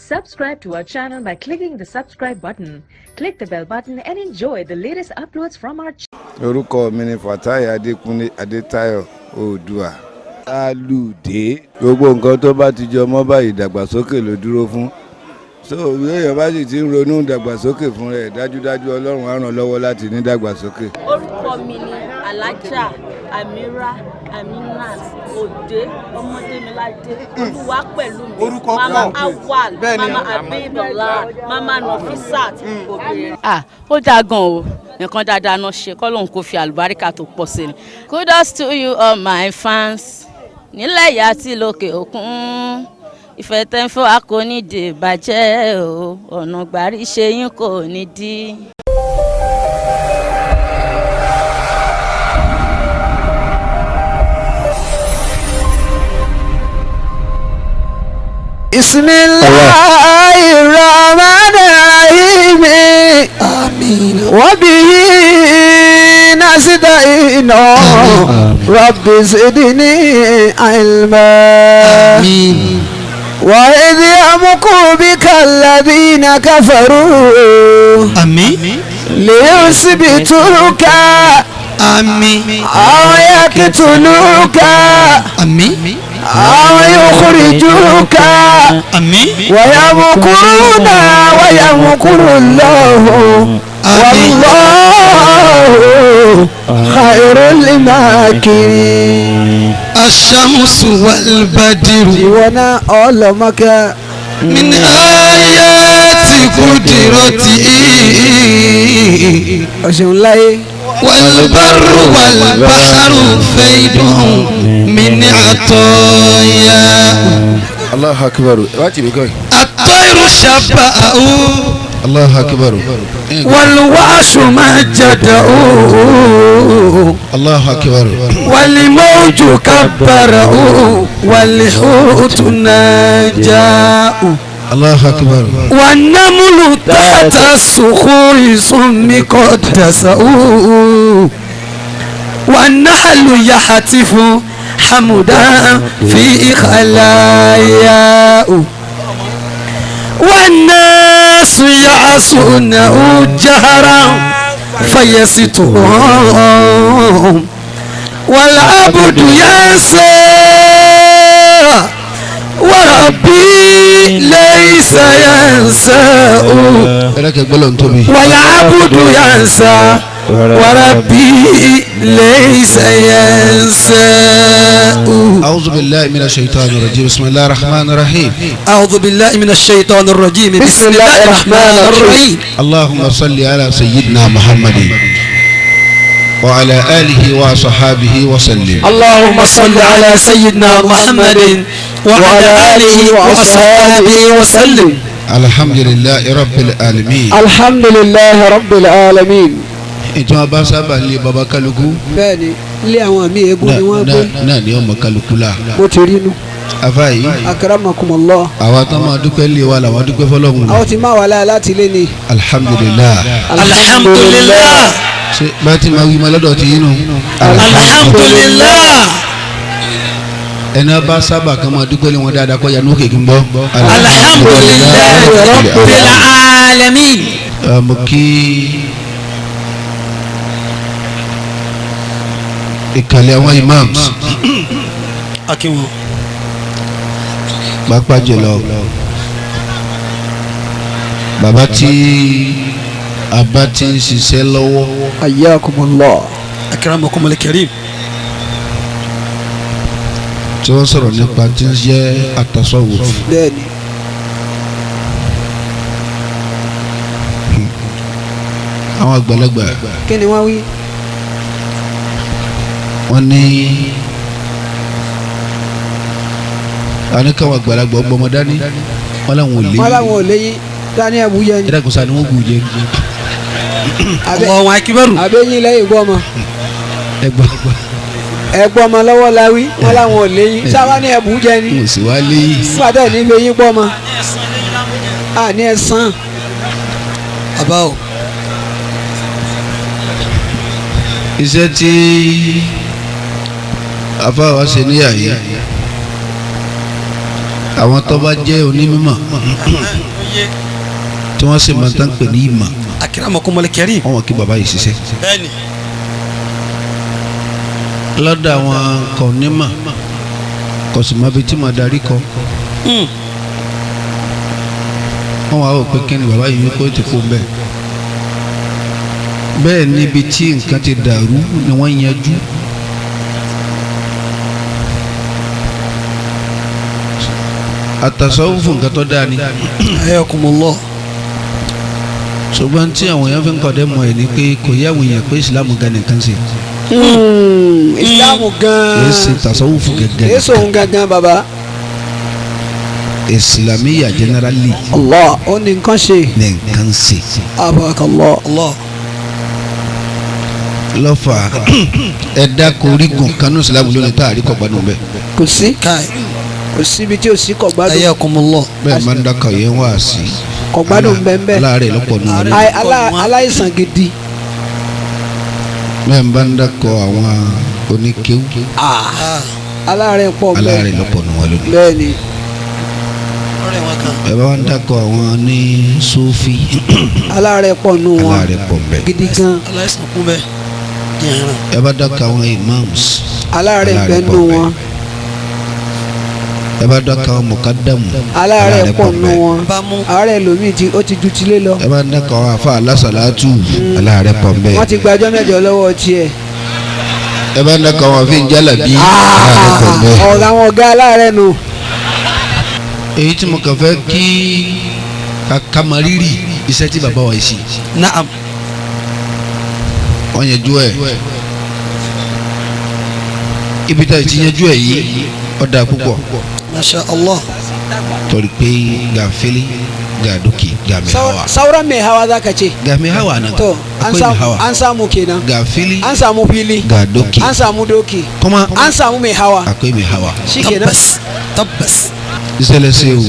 Subscribe to our channel by clicking the subscribe button. Click the bell button and enjoy the latest uploads from our channel. Orúkọ mi ni Fatai Adékúnlé Adétáyọ̀ Oòduà. Alude gbogbo nǹkan tó bá ti jọ mọ́ báyìí ìdàgbàsókè ló dúró fún. So èèyàn bá sì ti ń ronú ìdàgbàsókè fún rẹ̀ dájúdájú Ọlọ́run á ràn lọ́wọ́ láti ní ìdàgbàsókè. Orúkọ mi ni Alájà Amira Aminat Ode Ọmọdémiládé Olúwa pẹ̀lú mi Mama Awal Mama Abibola Mama Nafisat obìnrin. Ó dáa gan o nǹkan dáadáa náà ṣe kọ́lọ́hún kò fi àlùbáríkà tó pọ̀ sí ni. Kudos to you all my fans nílẹ̀ yìí àti lókè òkun ìfẹ́ tẹ́ ń fún wa kò ní di ìbàjẹ́ o ọ̀nà gbàrí ṣe yín kò ní dí. Bismillahirrahmanirrahim. Amin. Wa bihi nasta'in. Rabbi zidni ilma. Amin. Wa idh yamkuru bika alladhina kafaru. Amin. Liyusbituka. Amin. Aw yaqtuluka. Amin. أو يخرجوك ويمكرون ويمكر الله والله خير الماكرين. الشمس والبدر وانا علمك من آيات قدرته والبر والبحر فيض من عطايا. الله أكبر. الطير شبأه. الله أكبر. والوحش مجده. الله أكبر. والموج كبره والحوت نجاه. الله أكبر. والنمل تحت الصخور ثم قدسه. والنحل يحتف حمدا في خلاياه. والناس يعصونه جهرا فيسترهم. والعبد ينسى وربي ليس ينسى. والعبد ينسى وربي ليس ينسى. أعوذ بالله من الشيطان الرجيم. بسم الله الرحمن الرحيم. أعوذ بالله من الشيطان الرجيم. بسم الله الرحمن الرحيم. اللهم صل على سيدنا محمد وعلى آله وصحابه وسلم. اللهم صل على سيدنا محمد وعلى آله وصحابه وسلم. الحمد لله رب العالمين. الحمد لله رب العالمين. ìtàn bá sábà lé baba kálukú. bẹ́ẹ̀ni ilé àwọn àmì eégún ni wọ́n gbé. náà ni ọmọ kálukú la. mo ti rí nu. afa yìí. akaramakumullah. àwa tó máa dúpẹ́ lé wa làwọn dúpẹ́ fọlọ́hún. àwọn ti máa wà láyà láti lé ni. alhamdulilah. alhamdulilah. ṣe bá ti máa wí ma lọ́dọ̀ tí yín nù. alhamdulilah. ẹni bá sábà kan máa dúpẹ́ lé wọn dáadáa kọ́ yanú kéèké ń bọ́. alhamdulilah rabbil alamin. mo kí ìkàlẹ̀ àwọn imams akiwu pápá jùlọ bàbá tí a bá ti ń ṣiṣẹ́ lọ́wọ́. ayyakumullah akramakumul karim. tí wọ́n sọ̀rọ̀ nípa tí ń jẹ́ at-tasawwuf. bẹ́ẹ̀ni. àwọn àgbàlagbà. kí ni wọ́n wí. wọ́n ní àníkàwọn àgbàlagbà ọgbọmọ dání wọ́n làwọn ò léyìn. wọ́n làwọn ò léyìn dání àbújá ni. ẹ̀dá kùsà ni wọ́n gùn jẹ. àwọn akibaru. àbẹ́yìn lẹ́yìn gbọ́mọ. ẹ̀gbọ́mọ lọ́wọ́ la wí wọ́n làwọn ò léyìn. sáwá ní àbújá ni. mo sì wá léyìn. fúnadà ní léyìn gbọ́mọ. a ní ẹ̀sán. àbá o. iṣẹ́ tí afáwa ṣe níyà yìí àwọn tó bá jẹ́ onímọ̀ tí wọ́n sì máa tán pè ní ìmọ̀ akramakumul karim wọ́n kí bàbá yìí ṣiṣẹ́ bẹ́ẹ̀ni lọ́dọ̀ àwọn kan onímọ̀ kò sì máa fi tí màá darí kọ wọ́n wá wò pé kí ni bàbá yìí wípé ó ti kó bẹ́ẹ̀ níbi tí nǹkan ti dàrú ni wọ́n yanjú. àtàsọ́wọ́fù nǹkan tó dáa ni. ayakumullah. ṣùgbọ́n tí àwọn èèyàn fi ń kọ́dẹ́ mọ̀ ẹ́ ni pé kò yẹ àwọn èèyàn pé ìsìlámù gan nìkan ṣe. ìsìlámù gan. kì í ṣe tàsọ́wọ́fù gẹ́gẹ́. kì í ṣe òun gangan bàbá. ìsìlámìyà generally. Allah ó ní nǹkan ṣe. ní nǹkan ṣe. abarakallah Allah. lọ́fà ẹ̀dá korígun kanú ìsìlámù lónìí tá a rí kọ̀gbádùn bẹ́ẹ̀. kò sí káì kò síbi tí o sí kọ̀gbádùn. ayakumullah. bẹ́ẹ̀ máa ń dákọ̀ yẹn wá sí. kọ̀gbádùn bẹ́ẹ̀ aláàárẹ̀ lọ́pọ̀ nù wọn. aláìsàn gidi. bẹ́ẹ̀ máa ń dákọ̀ àwọn oníkéwù. aláàárẹ̀ pọ̀ bẹ́ẹ̀. aláàárẹ̀ lọ́pọ̀ nù wọn lónìí. bẹ́ẹ̀ ni. ẹ bá wọn dákọ̀ àwọn ní Sufi. aláàárẹ̀ pọ̀ nù wọn. aláàárẹ̀ pọ̀ bẹ́ẹ̀. gidi gan. aláìsàn kún bẹ́ẹ̀. ẹ bá dákọ̀ àwọn imams. aláàárẹ̀ bẹ́ẹ̀ nù wọn. ẹ bá dákọ̀ àwọn mukadamu. aláàárẹ̀ pọ̀ nù wọn. àárẹ̀ lomi ó ti ju tilé lọ. ẹ bá dákọ̀ àwọn afa alásàlátù. aláàárẹ̀ pọ̀ bẹ́ẹ̀. wọ́n ti gbàjọ́ mẹ́jọ lọ́wọ́ tiẹ̀. ẹ bá dákọ̀ àwọn àfihàn jálàbí. aláàárẹ̀ pọ̀ bẹ́ẹ̀. ọ̀gá àwọn ọ̀gá aláàárẹ̀ nù. èyí tí mo kàn fẹ́ kí kamariri iṣẹ́ tí bàbá wa yìí ṣe. naam. wọ́n yanjú ẹ̀ ibi tá a ti yanjú ẹ̀ yìí ó dáa púpọ̀. masha Allah. torí pé gàfẹ́lẹ́ gàdókè gàmẹ́hàwà. sauran mai hawa za ka ce. gàmẹ́hàwà náà to an samu kenan. gàfẹ́lẹ́ an samu fili. gàdókè an samu doki. kuma an samu mai hawa. akwai mai hawa. shi kenan. tabbas. ìṣẹ̀lẹ̀ ṣe o.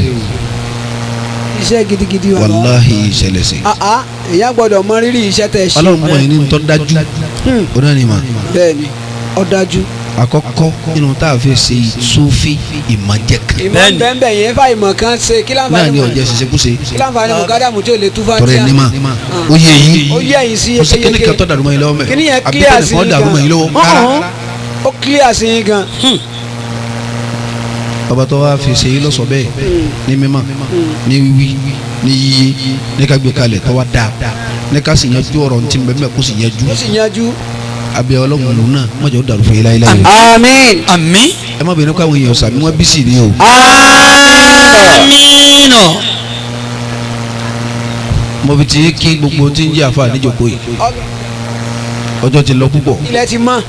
iṣẹ́ gidigidi wa. wàláhi ìṣẹ̀lẹ̀ ṣe. èyàn gbọ́dọ̀ mọ rírì iṣẹ́ tẹ̀ ṣe. ọlọ́run mọ̀ ẹni tó dájú. ó náà ní ma. bẹ́ẹ̀ni ó dájú. àkọ́kọ́ nínú tá a fi ṣe Sufi ìmọ̀jẹ̀ kan. ìmọ̀ bẹ́ẹ̀ yẹn fà ìmọ̀ kan ṣe kí láǹfààní. náà ni ọ̀jẹ̀ ṣiṣẹ́ kúṣe. kí láǹfààní mọ̀ kádàmù tí ò lè tú fáńtì. tọrẹ ní ma ó yẹ yìí. ó yẹ yìí sí ó sì kíni kan tó dàrú mọ́ yín lọ́wọ́ mẹ́. kíni yẹn clear sí yín gan. ó clear sí yín gan. bàbá tó wá fi ṣe yín lọ́sọ̀ bẹ́ẹ̀ ní mímọ́ ní wíwí ní yíyí ní ká gbé kalẹ̀ tó wá dáa ní ká sì yanjú ọ̀rọ̀ ntí bẹ́ẹ̀ kó sì yanjú. ó sì yanjú. abẹ́ ọlọ́run lòun náà mọ̀jọ́ dàrú fún yín láyé láyé. àmín. àmín. ẹ má bẹ̀rẹ̀ káwọn èèyàn sàmí wọn bí sì ni o. àmín. mo fi ti kí gbogbo tí ń jẹ́ àfa níjókòó yìí ọjọ́ ti lọ púpọ̀. ilẹ̀ ti mọ́.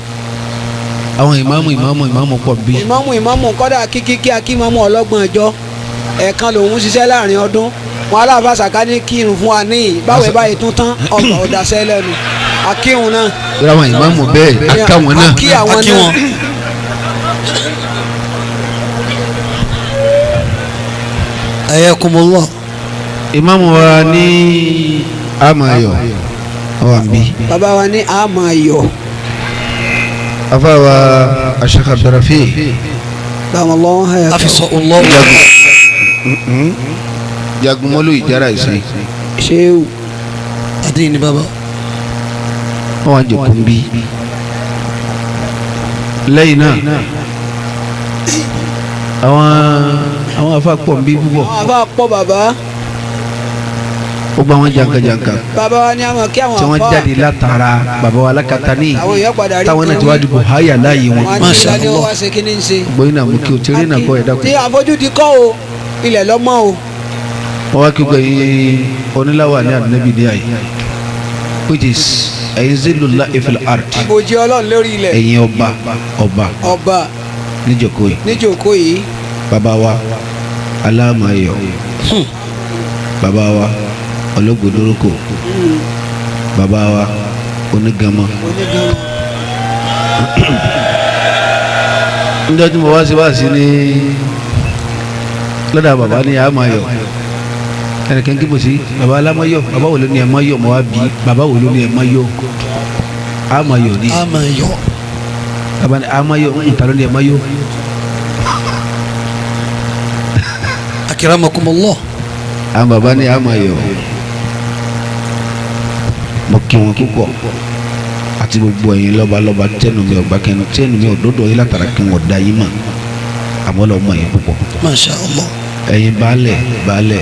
àwọn ìmáàmù pọ̀ bí. ìmáàmù kọ́dà kíkí akímáàmù ọlọ́gbọ̀n ọjọ́ ẹ̀ẹ̀kan lòun ṣiṣẹ́ láàrin ọdún wọn aláàbàṣàká ní kírun fún wa ní báwo ẹ báyìí tún tán ọgbà ọ̀dàṣẹ́ lẹ́nu akíhun náà. ìrora àwọn ìmáàmù bẹ́ẹ̀ akáwọn náà. akí àwọn náà. ayakumullah. ìmáàmù wa ní àmàyọ ọwàmbí. bàbá wa ní àmàyọ. afa wa Sheikh Abdurrafi. bàmà lọ́wọ́ hayà. afisọ ọlọ́wọ́. jagunmọ́lú ìjára ìsìn. ṣéwù. adéyìn ni bàbá. wọ́n wá jẹ̀kún bí. lẹ́yìn náà àwọn afa pọ̀ ń bí púpọ̀. àwọn afa pọ̀ bàbá. ó gba àwọn jankan-jankan. bàbá wa ní àwọn kí àwọn afa. tí wọ́n jáde látara bàbá wa alákatá ní. àwọn èèyàn padà rí. táwọn náà ti wá dìbò háyà láàyè wọn. Masha Allah. wọ́n á ṣe kí ni ṣe. gbóyin náà mú kí o ti rí náà kọ́ ẹ̀dá kù. tí àfojúdi kọ́ o ilẹ̀ lọ́mọ́ o. wọ́n wá kí gbẹ̀yìn oníláwà ní ànábì ní àyè which is ẹ̀yin zilula ifil art. ìbòjì ọlọ́run lórí ilẹ̀. ẹ̀yin ọba níjókòó yìí. níjókòó yìí. bàbá wa aláàmáyọ bàbá wa ọlọ́gbọ̀dọ́rọ́kọ bàbá wa onígàmọ́. níjọ́ tí mo wá sí ní lọ́dà bàbá ní àmáyọ ẹnìkan kí mo sí bàbá alámáyọ bàbá wo ló ní ẹ má yọ mo wá bí bàbá wo ló ní ẹ má yọ àmáyọ ni àmáyọ. bàbá ní àmáyọ ìta ló ní ẹ má yọ. Akramakumullah. àwọn bàbá ní àmọ́ yọ mo kí wọn púpọ̀ àti gbogbo ẹ̀yin lọ́balọ́ba tẹnu mi ọgbà kẹnu tẹnu mi òdodo yìí látara kí wọn da yìí mọ̀ àmọ́ lọ́ọ́ mọ̀ yín púpọ̀. Masha Allah. ẹ̀yin baálẹ̀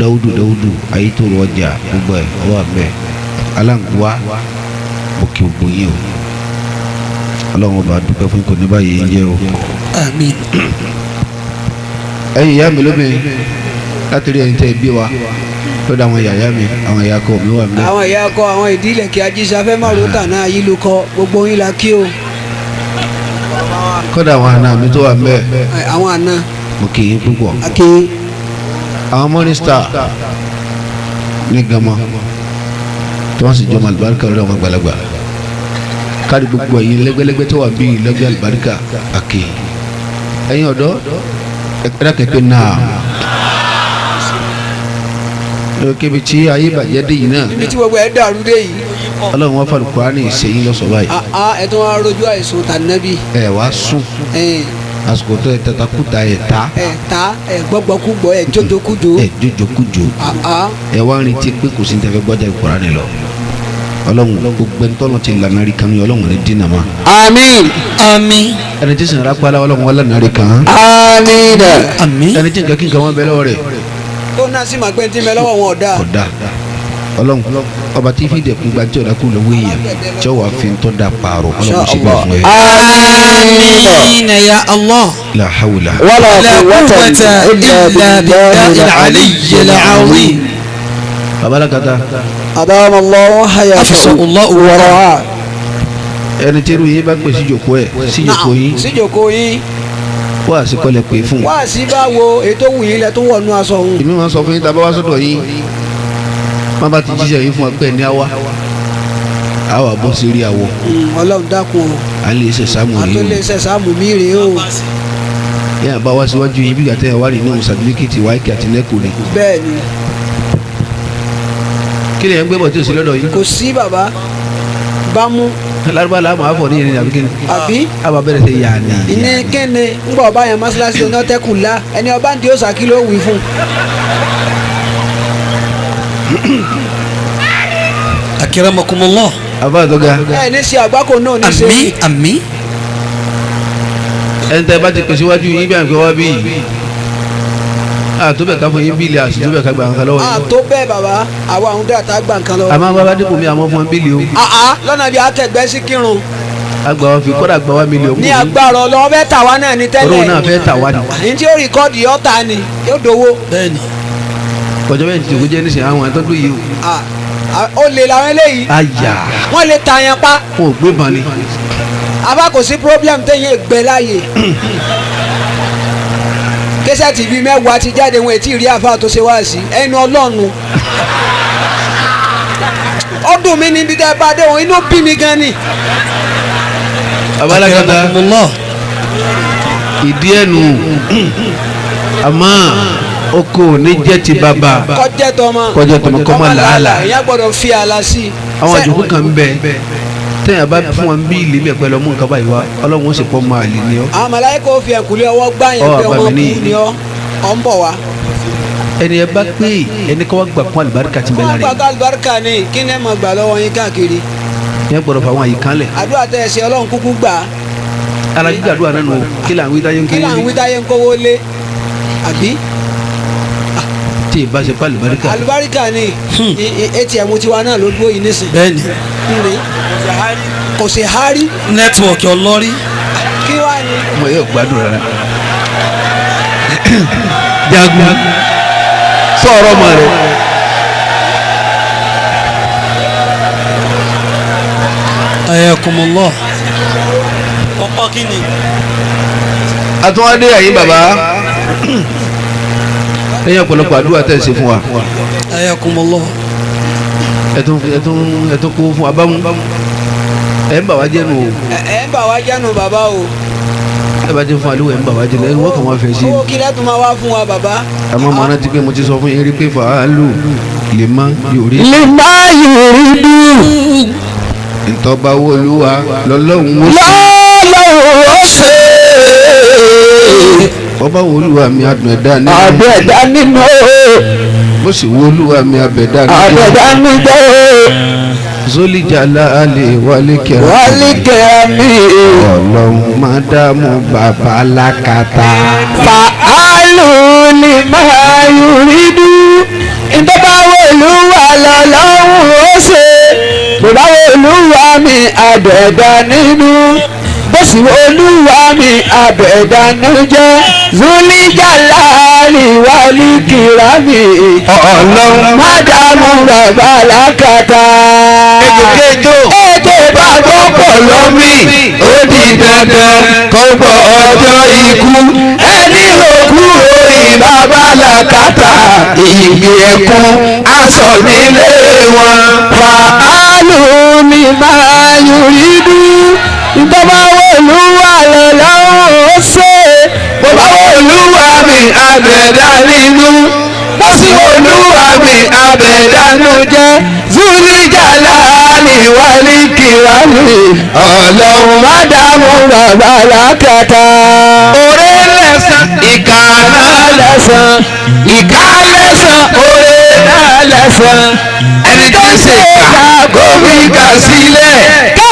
Dáúdù ayétòrò ọjà gbogbo ẹ̀ ọwọ́ abẹ́ aláǹgbá mo kí gbogbo yín o ọlọ́run bá dúpẹ́ fún kò ní báyìí ń jẹ́ o. Àmín. ẹ̀yin ìyá mi lóbìnrin láti rí ẹ̀yin tẹ́ ẹ bí wa lọ́dọ̀ àwọn yàyà mi àwọn ìyá kọ mi wà mí. àwọn ìyá kọ àwọn ìdílé kí ajíṣafẹ́ márùn tàná ayélujára gbogbo yín la kí o. kọ́dà àwọn àna mi tó wà mẹ́. àwọn àna. mo kì í púpọ̀. akí. àwọn Morning Star ní gama tí wọ́n sì jọ Alubarika lọ́dọ̀ àwọn àgbàlagbà kárí gbogbo ẹ̀yin lẹ́gbẹ́lẹ́gbẹ́ tó wà bí lẹ́gbẹ́ Alubarika àkè ẹ̀yin ọ̀dọ́ ẹ̀dá kẹ̀kẹ́ náà kébi tí ayé bàjẹ́ dé yìí náà. ibi tí gbogbo ẹ̀ dàrú dé yìí. ọlọ́run wọn fàlù Kùránì ìṣẹ́yìn lọ́sọ̀ báyìí. ẹ tó wá rojú àìsàn tànàbí. ẹ wá sùn àsìkò tó ẹ tatakuta ẹ ta. ẹ ta ẹ gbọ́gbọ́kúgbọ́ ẹ jójókújó. ẹ jójókújó. ẹ wá rìn tí pé kò sí ní tẹ́fẹ́ gbọ́jà Kùránì lọ. ọlọ́run gbogbo ẹni tọ́lọ́ ti lànà rí kan ọlọ́run rẹ dínà ma. àmín. àmín. ẹni tí sìn rápálá ọlọ́run wọn lànà rí kan. àmín. Àmín. ẹni tí nǹkan kí nǹkan wọn bẹ lọ́wọ́ rẹ̀. tó náà sì máa gbé ní tí mẹ lọ́wọ́ wọn ọ̀dà. ọ̀dà ọlọ́run ọba tí fìdí ẹ̀kún gba tí ọ̀dà kú lọ́wọ́ èèyàn tí ó wà fi ń tọ́ da pààrọ̀ ọlọ́run ṣe bẹ́ẹ̀ fún ẹ. Àmín ya Allah. la hawla wala quwwata illa billahi al-aliyyil azim. babalakata. adama Allahu hayatahu wa ra'a. ẹni tí irú yín bá pè síjòkó ẹ síjòkó yín. síjòkó yín. wá sí kọ́lẹ̀ pé fún. wá sí báwo ètò wù yín lẹ tó wọnú aṣọ òun. èmi wọn sọ fún yín tá a bá wá sọ́dọ̀ yín má bá ti jíṣẹ́ yín fún wa pé ní àwa bọ́ sí rí àwọ̀. ọlọ́run dákun o. à ń lè ṣe sáàmù yìí o. a tó lè ṣe sáàmù mi rèé o. yẹ́n àbá wá síwájú yín bí gàtẹ́ wá rí inú sàtífíkẹ́tì wáìkì àti nẹ́kò ni. bẹ́ẹ̀ni. kí ni ẹ̀ ń gbé bọ̀ tí o sí lọ́dọ̀ yìí. kò sí bàbá bámú. lárúbá làá máa fọ ní ìrìn àbí kíni. àbí. àbá bẹ̀rẹ̀ sí yà ni. ìní kíni ń bọ̀ ọba yẹn mọ́ṣáláṣí oní ọ̀tẹ́kù ńlá ẹni ọba ń di òòsà kí ló wí fún. Akramakumullah. àbá àtọ́gá. ẹ ní ṣe àgbákò náà ní ṣe. Àmín àmín. ẹni tẹ́ bá ti pèsè wájú yín bí àǹfẹ́ wá bí yìí. àtúbẹ̀ ká fún yín bíìlì àṣìtúbẹ̀ ká gba nǹkan lọ́wọ́ yín. àtó bẹ́ẹ̀ bàbá àwa àwọn dàtà gbà nǹkan lọ. àmọ́ bàbá dípò mi àmọ́ fún bíìlì o. lọ́nà bí akẹgbẹ́ sí kírun. àgbà wa fi kọ́dà gba 1 mílíọ̀nù. ní agbára ọlọ́wọ́ fẹ́ tà wá náà ní tẹ́lẹ̀. olóhùn náà fẹ́ tà wá ni. ní tí ó rìkọ́ọ̀dì ọ̀tá ni yóò dowó. bẹ́ẹ̀ni. kọjọ bẹ́ẹ̀ ti òkújẹ́ nísìnyí àwọn àtọ́jú yìí o. ó lè làwọn eléyìí. àyà. wọ́n lè ta yẹn pa. wọn ò gbé bàn ni. àbá kò sí problem téyàn gbẹ láàyè. kẹsẹ̀tì bíi mẹ́wàá ti jáde wọn ètí rí àfa tó ṣe wá sí ẹnu ọlọ́run. ó dùn mí níbi tẹ́ bá dé wọn inú bí mi gan ni. abalakata ìdí ẹnu àmọ́ oko ní jẹ́ ti bàbá kọjẹ́ tọmọ kọ́mọ làálà. ìyá gbọ́dọ̀ fi àlà sí i. àwọn àjòkú kan bẹ tẹ́yà bá fún wọn bí ìlú bẹ̀ pẹ̀lú ọmọ nǹkan báyìí wá ọlọ́run ó sì pọ́ máa lè ní ọ. àwọn màláíkà kò fi ẹ̀kúlé ọwọ́ gbá yẹn pé ọmọ kú ni ọ ń bọ̀ wá. ẹni ẹ bá pé ẹni kọ́ wá gbà fún àlùbáríkà ti bẹ̀ lára wọ́n gbà ká àlùbáríkà ni kí ni ẹ máa gbà lọ́wọ́ yín káàkiri. yẹn gbọ́dọ̀ fà wọn àyè kan lẹ̀. àdúrà tẹ ẹsẹ Ọlọ́run kúkú gbà. alágbègbè àdúrà náà nù kí là ń wí táyé ń kówó lé. kí là ń wí táyé ń kówó lé àbí. tí ì bá ṣe pa àlùbáríkà. àlùbáríkà ni ATM tiwa náà ló dúró yìí nísìn. bẹ́ẹ̀ni. kò sí hárí. nẹ́tíwọ̀kì ọlọ́rí. kí wàá ní. mo yóò gbádùn rárá. jagun sọ̀rọ̀ mọ̀ rẹ̀. ayakumullah. ọ̀pọ̀ kí ni. àtúwádé ẹ̀yin bàbá ẹ̀yin ọ̀pọ̀lọpọ̀ àdúrà tẹ̀ ṣe fún wa. ayakumullah. ẹ̀tún kó fún abámu ẹ̀ ń bà wá jẹ́nu o. ẹ̀ ń bà wá jẹ́nu bàbá o. ẹ bá ti fún àdúrà ẹ̀ ń bà wá jẹ́nu ẹ̀rù wọ́n kàn wá fẹ́ sí i. owó kílẹ̀ tún máa wá fún wa bàbá. àmọ́ mo rántí pé mo ti sọ fún yín rí pé fàálù lè má yòrí. lè má yòrí dùn. ìtọ́ba wo olúwa lọ́lọ́run ó ṣe. lọ́lọ́run ó ṣe. bọ́bá wo olúwa mi adùn ẹ̀dá nínú. adùn ẹ̀dá nínú. bó sì wo olúwa mi abẹ̀dá nínú. abẹ̀dá nínú. zoli jalali wali kẹrami. wali kẹrami. ọlọ́run madamu bàbá lakata. fa'alu lima yuridu. ìjọba olúwa lọ́lọ́run ó ṣe. bàbá olúwa mi abẹ̀dá nínú. bọ́sì olúwa mi abẹ̀dánú jẹ́ zulijalali wali kirami ọlọ́run májàmú bàbá lákàtà. ètò bá gbọ́pọ̀ lọ́mí ó di dandan kó gbọ́ ọjọ́ ikú ẹni òkú orí bàbá lákàtà ìgbì ẹ̀kún aṣọ nílé wọn. fa'alu lima yuridu. ìjọba olúwa lọ́lọ́run ó ṣe. bàbá olúwa mi abẹ̀dá nínú. bọ́sì olúwa mi abẹ̀dánú jẹ́. zulijalali wali kirami ọlọ́run májàmú bàbá lákàtà. oore lẹ́san ìkà náà lẹ́san. ìkà lẹ́san oore náà lẹ́san. ẹni tó ṣe ìkà kó fi ìkà sílẹ̀.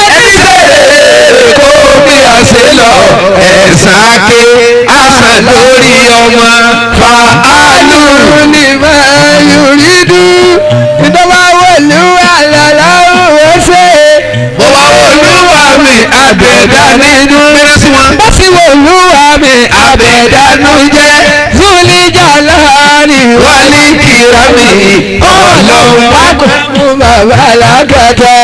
ẹni bẹ̀rẹ̀ kó fi àṣẹ lọ. ẹ̀san ake àṣàn lórí ọmọ. fa'alu lima yuridu. ìjọba olúwa lọ́lọ́run ó ṣe. bàbá olúwa mi abẹ̀dá nínú. bọ́sì olúwa mi abẹ̀dánú jẹ́. zulijalali wali kirami ọlọ́run májàmú bàbá lákàtà.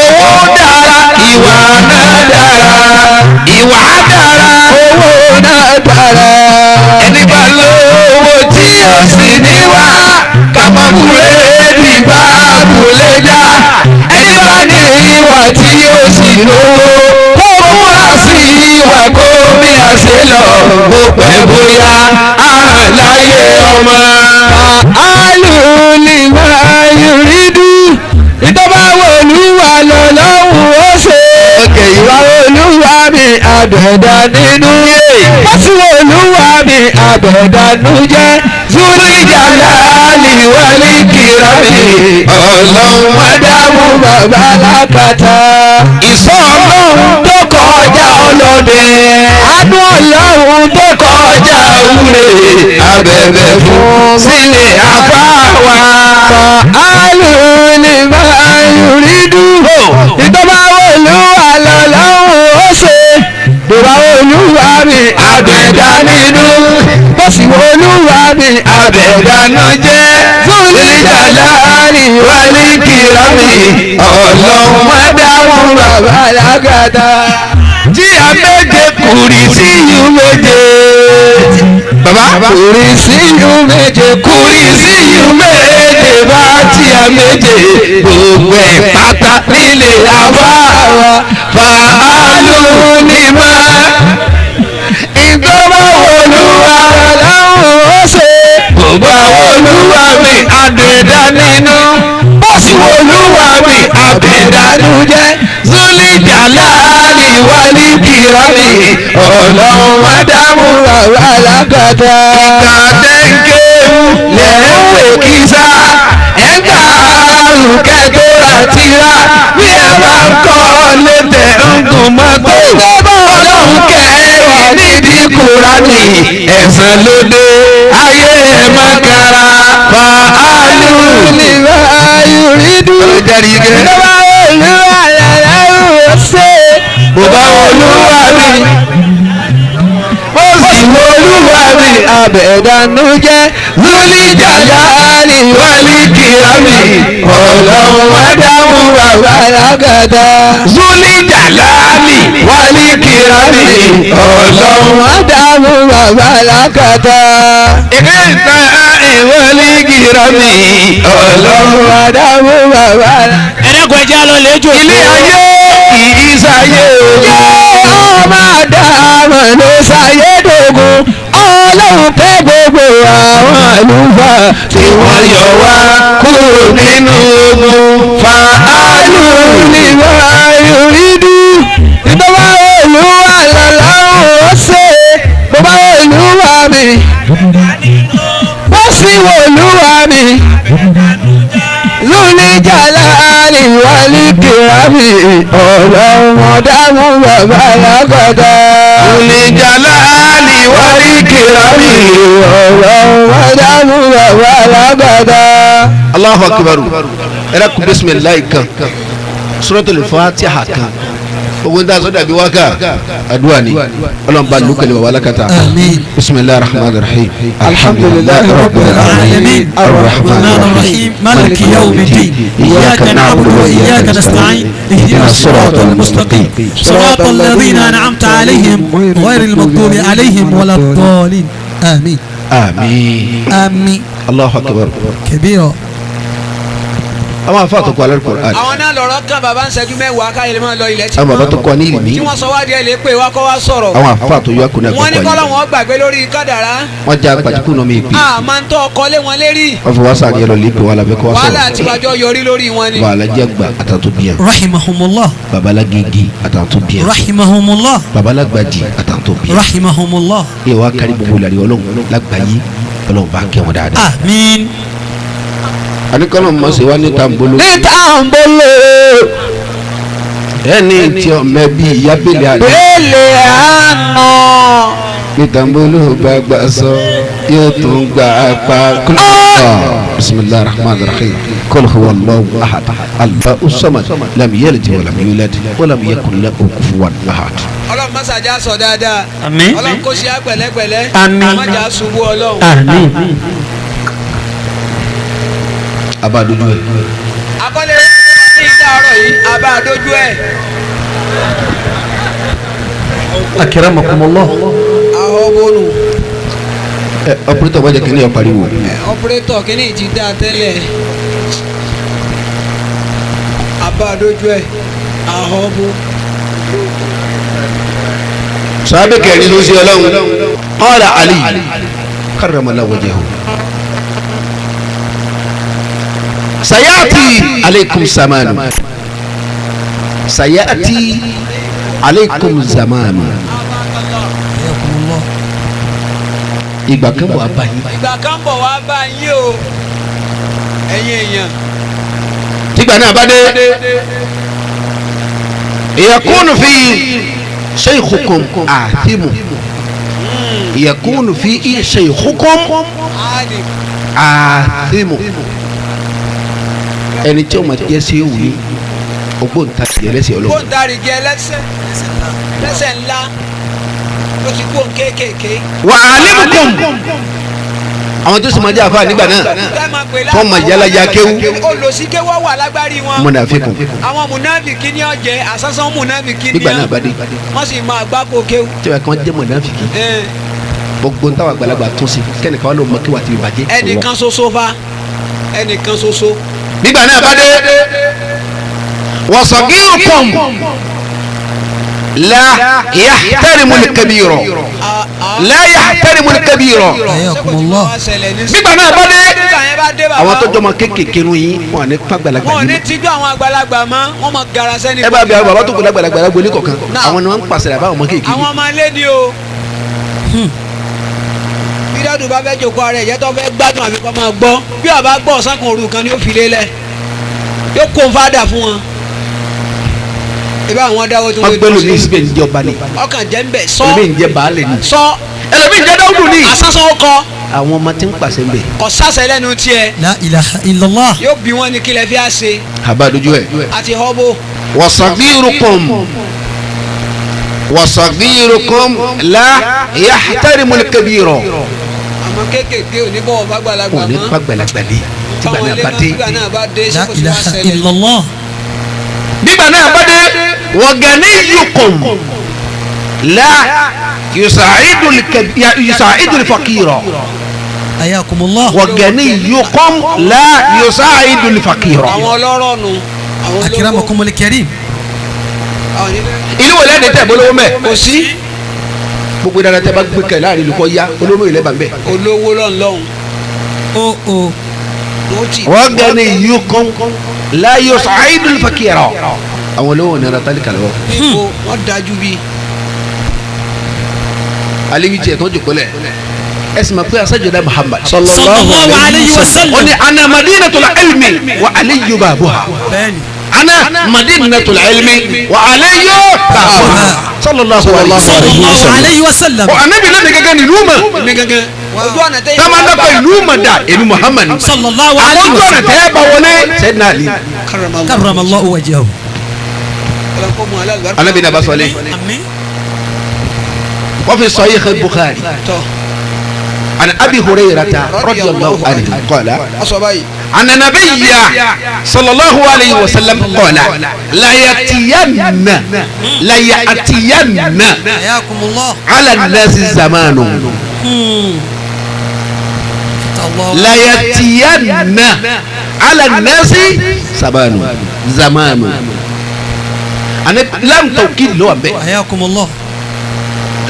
owó dára ìwà náà dára. ìwà dára owó náà dára. ẹni bá lówó tí ó sì níwá kàmọ́kùnrin ní báàbù lè já. ẹni bá ní ìwà tí ó sì lówó kó múra sí ìwà kó bí a ṣe lọ bó pẹ́ bóyá àhàn láyé ọmọ. fa'alu lima yuridu. ìjọba olúwa lọ́lọ́run ó ṣe. òkè ìwà olúwa mi abẹ̀dá nínú. bọ́sì olúwa mi abẹ̀dánú jẹ́. zulijalali wali kirami ọlọ́run májàmú bàbá lákàtà. ìṣọ́ ọlọ́run tó kọjá ọlọ́dẹ. àánú ọlọ́run tó kọjá wúre. abẹ̀bẹ̀ fún sílẹ̀ àfáwà. fa'alu lima yuridu. ìjọba olúwa lọ́lọ́run ó ṣe. bàbá olúwa mi abẹ̀dá nínú. bọ́sì olúwa mi abẹ̀dánú jẹ́. zulijalali wali kirami ọlọ́run májàmú bàbá lákàtà. tí a méje kùrì sí yú méje. bàbá kùrì sí yú méje. kùrì sí yú méje bá tí a méje. gbogbo ẹ̀ pátá nílé àbáwá. fa'alu lima. ìjọba olúwa lọ́lọ́run ó ṣe. bàbá olúwa mi abẹ̀dá nínú. bọ́sì olúwa mi abẹ̀dánú jẹ́. zulijalali wali kirami ọlọ́run májàmú bàbá lákàtà. kàdéńkéwù lẹ́wọ̀ kísà. ẹ̀ka àrùkẹ́ tó rà tìrà. bí ẹ bá ń kọ́ létẹ̀ ń gùn mọ́tò. ọlọ́run kẹ́wà nídìí kúránì. ẹ̀san ló dé ayé ẹ̀ má kára. fa'alu lima yuridu. ìjọba olúwa lọ́lọ́run ó ṣe. bàbá olúwa mi ó sì wo olúwa mi abẹ̀dánú jẹ́. zulijalali wali kirami ọlọ́run májàmú bàbá lákàtà. zulijalali wali kirami ọlọ́run májàmú bàbá lákàtà. ìkẹta wali kirami ọlọ́run májàmú bàbá lákàtà. ẹ̀rẹ́kọ̀ ẹja lọ lẹ́jọ́. ilé ayé kì í ṣayé o. ọmọ àdámọ̀ ló ṣayé dògún. ọlọ́run tẹ́ gbogbo àwọn àlùfáà tí wọ́n yọ wá kúrò nínú ogun. fa'alu lima yuridu. ìjọba olúwa lọ́lọ́run ó ṣe. bàbá olúwa mi bó sì wò olúwa mi lóní jàlálì wálé kìrámì ọlọ́run ọ̀dàmú bàbá lágbàdá. lóní jàlálì wálé kìrámì ọlọ́run ọ̀dàmú bàbá lágbàdá. Allahu akbar. Ẹ dákun bisimilayi kan suratul Fatiha kan ogun da so dàbí wákà àdúà ni ọlọ́mọba lukali wa walakata. bisimilayi rahman rahim alhamdulilayi rabbil alamin arrahman الرحيم مالك يوم الدين إياك نعبد وإياك نستعين اهدنا الصراط المستقيم صراط الذين أنعمت عليهم غير المغضوب عليهم ولا الضالين آمين آمين آمين الله أكبر كبيرا. àwọn afa tó kọ alẹ́ kọ alẹ́. àwọn náà lọ́rọ̀ kan bàbá ń ṣẹ́jú mẹ́wàá káyọ̀ lè máa lọ ilẹ̀ tí àwọn bàbá tó kọ ní ìlú mi. tí wọ́n sọ wá díẹ̀ lè pè wá kọ́ wá sọ̀rọ̀. àwọn afa tó yọ akuna kọ wọ́n ní kọ kọ́lọ́ yìí. wọn gbàgbé lórí kádàrá. wọ́n já gbajúkú náà mi pè. a máa ń tọ́ ọkọ lé wọn lérí. wọ́n fi wá sáré yẹlọ lè pè wọ́n labẹ́ kọ́ wá wàhálà sọ̀rọ̀. àti wájọ yọrí lórí wọn ni. wàhálà jẹ́ gbà àtàtò bíyàn. rahimahumullah babalagége àtàtò bíyàn. rahimahumullah babalagbaji àtàtò bíyàn. rahimahumullah. ẹ wá kárí gbogbo ìlàrí ọlọ́run lágbàáyé ọlọ́run bá kẹ́ wọn dáadáa. àmín. àníkọ́nà mọ̀ sí wa ní tàǹbóló. ní tàǹbóló. ẹni tí ọmọ ẹbí ìyábẹ̀lẹ̀ àná. bẹ́ẹ̀lẹ̀ àná. ní tàǹbóló bá gbà sọ yóò tún gbà pa kúlọ̀. bisimilahi rahman rahim kul huwa allahu ahad allahu samad lam yalid wa lam yulad wa lam yakun lahu kufuwan ahad. ọlọ́run mọ́sàájà sọ dáadáa. àmín. ọlọ́run kò ṣe àpẹ̀lẹ́pẹ̀lẹ́. àmín. mọ́jà ṣubú ọlọ́run. àmín. Abadojuhe. akọ́lé ní ìdáàrọ̀ yìí Abadojuhe. akramakumullah. àwọn bọ́ọ̀lù. ọpẹrẹtọ wájà kìíní ẹ pariwo. ọpẹrẹtọ kìíní ti dá tẹ́lẹ̀. Abadojuhe ahọ́bù. sábẹ́ kẹrin ló ṣe ọlọ́run. qala Ali karramallahu wajhahu. sayati aleikum zamanu sayati aleikum zamanu ìgbà kan bọ̀ wá bá yín. ìgbà kan bọ̀ wá bá yín o ẹ̀yin èèyàn. tígbà náà bá dé yakunu fi shaykhukum àtìmù yakunu fi shaykhukum àtìmù ẹni tí o ma jẹ sí ewu ni ògbóǹtarìgì ẹlẹ́sẹ̀ ọlọ́run. ògbóǹtarìgì ẹlẹ́sẹ̀ ńlá ló ti gbóǹ kéékèèké. wà á alimukum àwọn tó sì máa jẹ́ àfa nígbà náà tó máa yálà ya kéwú. olùsíkéwọ́ wà lágbárí wọn. munafikun. àwọn munafiki ni ọ̀jẹ̀ àsánsán munafiki ni. nígbà náà bá dé. wọ́n sì máa gbáko kéwú. tí wàá kàn jẹ́ munafiki. gbogbo ntàwọn àgbàlagbà tún sí kẹ́nìkan ló mọ kí wàá ti bàjẹ́. ẹnìkan ṣoṣo fa ẹnìkan ṣoṣo. nígbà náà bá dé wasagirukum la yahtarimul kabira la yahtarimul kabira. nígbà náà bá dé àwọn tó jọmọ kéékèèké nu yín wọn ní pàgbàlagbà wọn ní tíjú àwọn àgbàlagbà mọ wọn mọ gara sẹni. ẹ bá bí àwọn bàbá tó kó lágbàlagbà lágbolé kọ̀ọ̀kan àwọn ni wọn ń pàṣẹ àbáwọn ọmọ kéékèèké. àwọn ọmọ alẹ́ ni o bí dádùn bá fẹ́ jòkó ara ẹ̀jẹ̀ tó fẹ́ gbádùn àbí kọ́ máa gbọ́ bí ọba gbọ́ ọ̀sán kan òru kan ni ó fi lélẹ̀ yóò kó n fádà fún wọn. ibà àwọn dáwọ́ tó ń wọ́n gbẹ́lú ní ìsìnkú ìjọba ni. ọkàn jẹ́ ń bẹ̀ sọ ẹlòmíì ń jẹ baálé ni. sọ ẹlòmíì ń jẹ dáwùdù ni. àsánsán ó kọ. àwọn ọmọ tí ń pàṣẹ ń bẹ. kò sásẹ lẹ́nu tiẹ̀. la ilaha illallah. yóò bí wọn ní kílẹ̀ fi á ṣe. Abadojuhe. àti họ́bó. wasagirukum la yahtarimul kabira. àmọ́ kéékèèké ò ní bọ́ ọba gbalagbà mọ́. ò ní pàgbàlagbà ni. tígbà náà bá dé. la ilaha illallah. nígbà náà bá dé waganiyukum la yusaidul fakira. ayakumullah. waganiyukum la yusaidul fakira. àwọn ọlọ́rọ̀ nù. akramakumul karim. ìlú wo lẹ́ni tẹ̀ bolówó mẹ́. kò sí. gbogbo dáadáa tẹ bá gbé kẹ láàrin ìlú kọ ya olówó ilẹ̀ bá ń bẹ̀. olówó lọ́nlọ́hún. o. waganiyukum la yusaidul fakira. àwọn olówó nira tálí kàlọ́. níbo wọ́n dájú bí. alibi tiẹ̀ tó jòkó lẹ̀ اسمع كويس سيدنا محمد صلى الله عليه وسلم أنا مدينة العلم وعلي بابها أنا مدينة العلم وعلي بابها صلى الله عليه وسلم وأنا بلا نجاجني لوما كما نقول لوما دا إنه محمد صلى الله عليه وسلم سيدنا علي كرم الله وجهه أنا بنا بس عليه وفي صحيح البخاري عن أبي هريرة رضي الله عنه قال أن النبي صلى الله عليه وسلم قال لا يأتين على الناس زمان لا يأتين على الناس زمان أنا لم توكيد له حياكم الله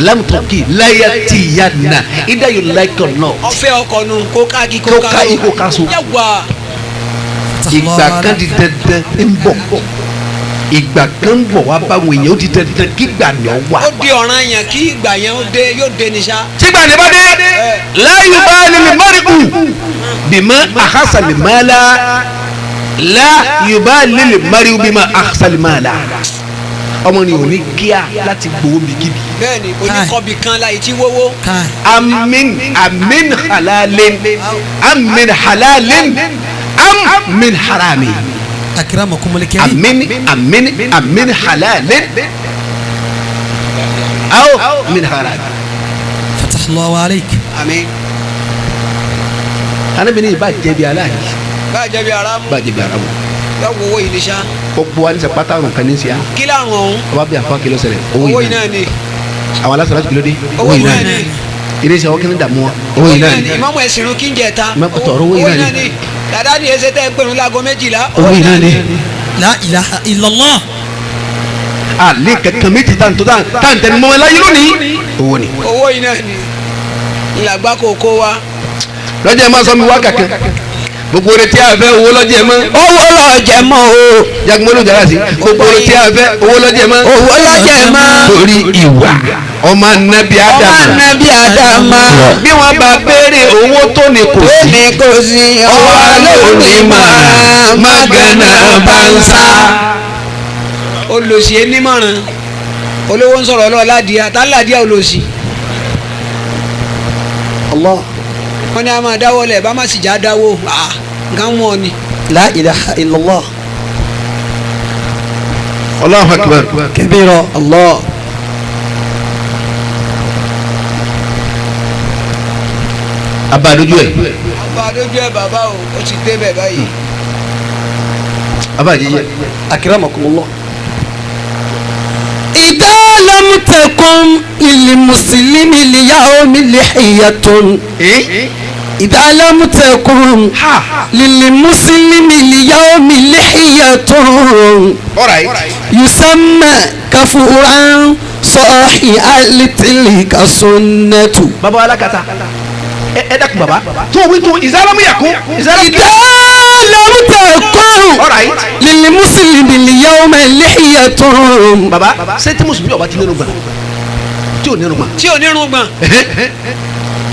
lam toki la yatiyana either you like or not ọfẹ ọkọ nu kó káàkiri kó káso ìgbà kan di dandan ń bọ̀ ìgbà kan ń bọ̀ wá báwọn èèyàn ó di dandan kí ìgbà ni ọ wà. ó di ọ̀ràn yẹn kí ìgbà yẹn ó dé yóò dé ní sá. tígbà ní bá dé láyé bá lè mọ́rìkù bímọ àkásàlìmọ́lá láyé bá lè mọ́rìkù bímọ àkásàlìmọ́lá ọmọ ni ò ní kíá láti gbowó mi kíbi. bẹ́ẹ̀ni oníkọbi kan láyé tí wọ́wọ́. amin halalin amin halalin amin harami. akramakumul karim. amin halalin aw min harami. fatahallahu alayk. amin. anabini bá jẹbi aláàyè. bá jẹbi aramu. bá jẹbi aramu. yà wọ owó yìí ní sá. gbogbo wa ní sẹ pátá ọrùn kan ní sìá. kí láàrùn ọ̀hún. ọba bí àfa kìlọ̀ ṣẹlẹ̀ owó yìí náà ni. àwọn alásàlá ti kìlọ̀ dé. owó yìí náà ni. iléeṣẹ́ ọkẹ́ ní dààmú wa. owó yìí náà ni. ìmọ̀mù ẹ̀sìn rún kí n jẹ ta. mẹ́kọ̀tọ̀ owó yìí náà ni. dàdá ni ẹsẹ̀ tẹ́ gbẹ̀rún láago 12. owó yìí náà ni. la ilaha illallah. àlè kankan méjì táǹtẹ̀ ni mọ́ ẹ láyé lónìí. owó ni. owó yìí náà ni. ìlàgbá kò kó wa. lọ́jọ́ ẹ máa sọ mi wá kàkẹ́ gbogbo rẹ tí a fẹ́ owó lọ́jẹ̀ mọ́. owó lọ́jẹ̀ mọ́ o. jagunmọ́lù jara sí gbogbo rẹ tí a fẹ́ owó lọ́jẹ̀ mọ́. owó lọ́jẹ̀ mọ́. torí ìwà ọmọ anabi adama. bí wọ́n bá béèrè owó tó ní kò sí. ọwọ́ alẹ́ òní má gánà bá ń sá. olùsí enímọ̀ràn olówó ń sọ̀rọ̀ ọlọ́ọ̀ ládìá tá ládìá olùsí. Allah. wọ́n ní a máa dáwọ́ lẹ̀ bá má sì já dáwọ́ nǹkan mọ́ ni. la ilaha illallah. Allahu akbar. kabira Allah. Abadojuhe. Abadojuhe bàbá o ti dé bẹ̀ báyìí. Abadojuhe. akramakumullah. إذا لم تكن للمسلم اليوم لحية إذا لم تكن للمسلم اليوم لحية يسمى كفورا صاحي تلك السنة. بابا ولا كتا ادك بابا تو وينتو إذا لم يكن لم تكن للمسلم اليوم لحية. baba ṣé tí mùsùlùmí ọba ti nínú gbà tí ò nínú gbà.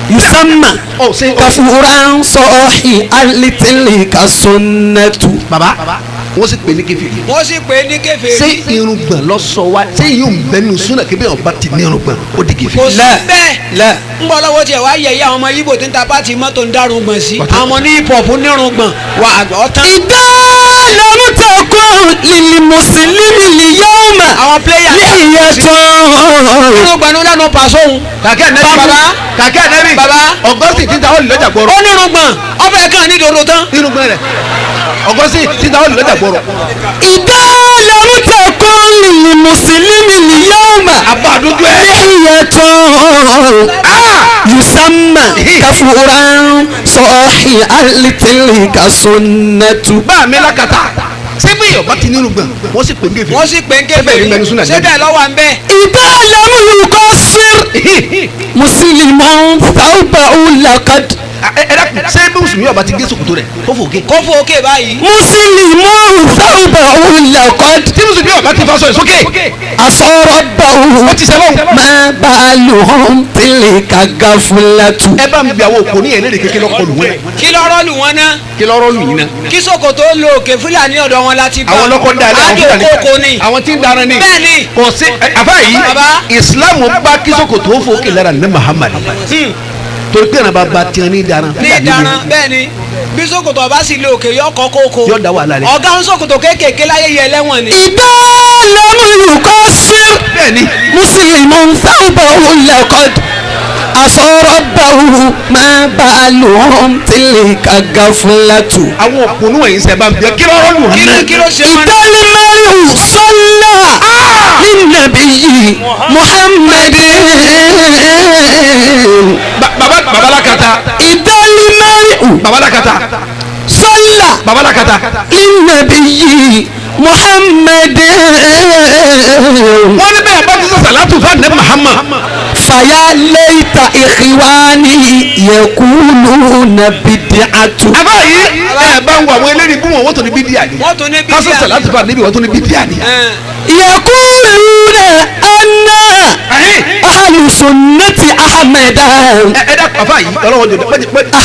yusamma kafuran sọhi alitilika sunnatu. baba wọ́n sì pè ní kèfèrí. ṣé irùngbọ̀n lọ sọ wa ṣé yóò ń bẹ nínú súnà kébé ọba ti ní irùngbọ̀n ó di kèfèrí. kò sí bẹ́ẹ̀ ń bọ́ lọ́wọ́ tiẹ̀ wá yẹ àwọn ọmọ Ìgbò tí ń ta pátì mọ́tò ń dárùngbọ̀n sí. àwọn ní hip hop nírùngbọ̀n wà ọ̀tán. ìdá lẹ́mùtẹ̀kùn lìlì mùsùlùmí lìyọ́ọ̀mà lìyẹ̀tọ̀. irùngbọ̀n ní lẹ́nu pàṣọ òun. kàkẹ́ nẹ́bí baba ọgọ́sì títa ó lè lọ́jà gbọ́rọ̀. ó nírùngbọ̀n ọbẹ̀ kan ní dodo tán. irùngbọ̀n rẹ̀ ọgọ́sì títa ó lè lọ́jà gbọ́rọ̀. ìdá lẹ́mùtẹ̀kùn lìlì mùsùlùmí lìyọ́ọ̀mà lìyẹ̀tọ̀. yusamma kafuran sọ̀hí alitilika sunnatu. bá a mi lákàtà sẹ́fẹ̀ yọ̀ bá ti nínú gbọ̀n wọ́n sì pè ń gèfè. sẹ́bẹ̀ lọ́wọ́ à ń bẹ́. ìdá lẹ́mú yukọ́ sír mùsùlùmọ́ fàábà ulakad ṣé bí mùsùlùmí ọba ti gé sòkòtò rẹ̀ kó fò òkè báyìí. mùsùlùmí sábà wùlẹ̀kọ́. tí mùsùlùmí ọba ti fa sọ sókè. asọ̀rọ̀ báwo. ó ti sẹ́wọ́n. máa bá a lò hàn tẹ́lẹ̀ kàga fúlẹ̀tù. ẹ bá mi bí àwọn òpó ní ẹlẹ́rìí kékeré lọ́kọ̀ lù wọ́n. kí lọ́rọ́ lù wọ́n ná. kí lọ́rọ́ lù yín ná. kí sòkòtò lo òkè fúlàní ọ̀dọ̀ wọn láti bá. àwọn lọ́kọ̀ dalẹ̀ àwọn fúlàní. àjò kókó ni. àwọn tí ń dáná ni. bẹ́ẹ̀ni. kò sí àbá yìí. Islam bá kí sòkòtò ó fòkè lára ní Muhammad. torí pé ìrànbá ba tiẹ̀ ní ìdáná. ní ìdáná bẹ́ẹ̀ni bí sòkòtò ọba sì lo òkè yọ kọ́ kókó. yọ da wàhálà rẹ. ọ̀gá ń sòkòtò kéékèèké láyé yẹ lẹ́wọ̀n ni. ìdá lẹ́mú yùkọ́ sí. bẹ́ẹ̀ni. mùsùlùmí sábà wùlẹ̀kọ́. asọ̀rọ̀ báwo máa bá a lò hàn tẹ́lẹ̀ kàga fúlẹ̀tù. àwọn òpònú wọ̀nyí sẹ́ bá ń bẹ kí lọ́rọ́ lù wọ́n náà. kí ló ṣe wọn. ìdálẹ́mẹ́rù sọ́lá nínàbíyì muhammadin. babalakata. ìdálẹ́mẹ́rù babalakata. sọ́lá babalakata. nínàbíyì muhammadin. wọ́n ní bẹ́ẹ̀ bá ti sọ sàlátù fún ànábì Muhammad. fàyà lẹ́yìntà ìkìwání yẹkùlùnà bìdìàtù. àbáyé ẹ bá ń wọ àwọn eléyìí bú wọn wọ́n tó ní bídíà ni. wọ́n tó ní bídíà ni. kásán sàlátù fún ànábì wọ́n tó ní bídíà ni. yẹkùlùnà anna ahlusunnati ahmedan. ẹ dá àfáà yìí ọlọ́wọ́n jọ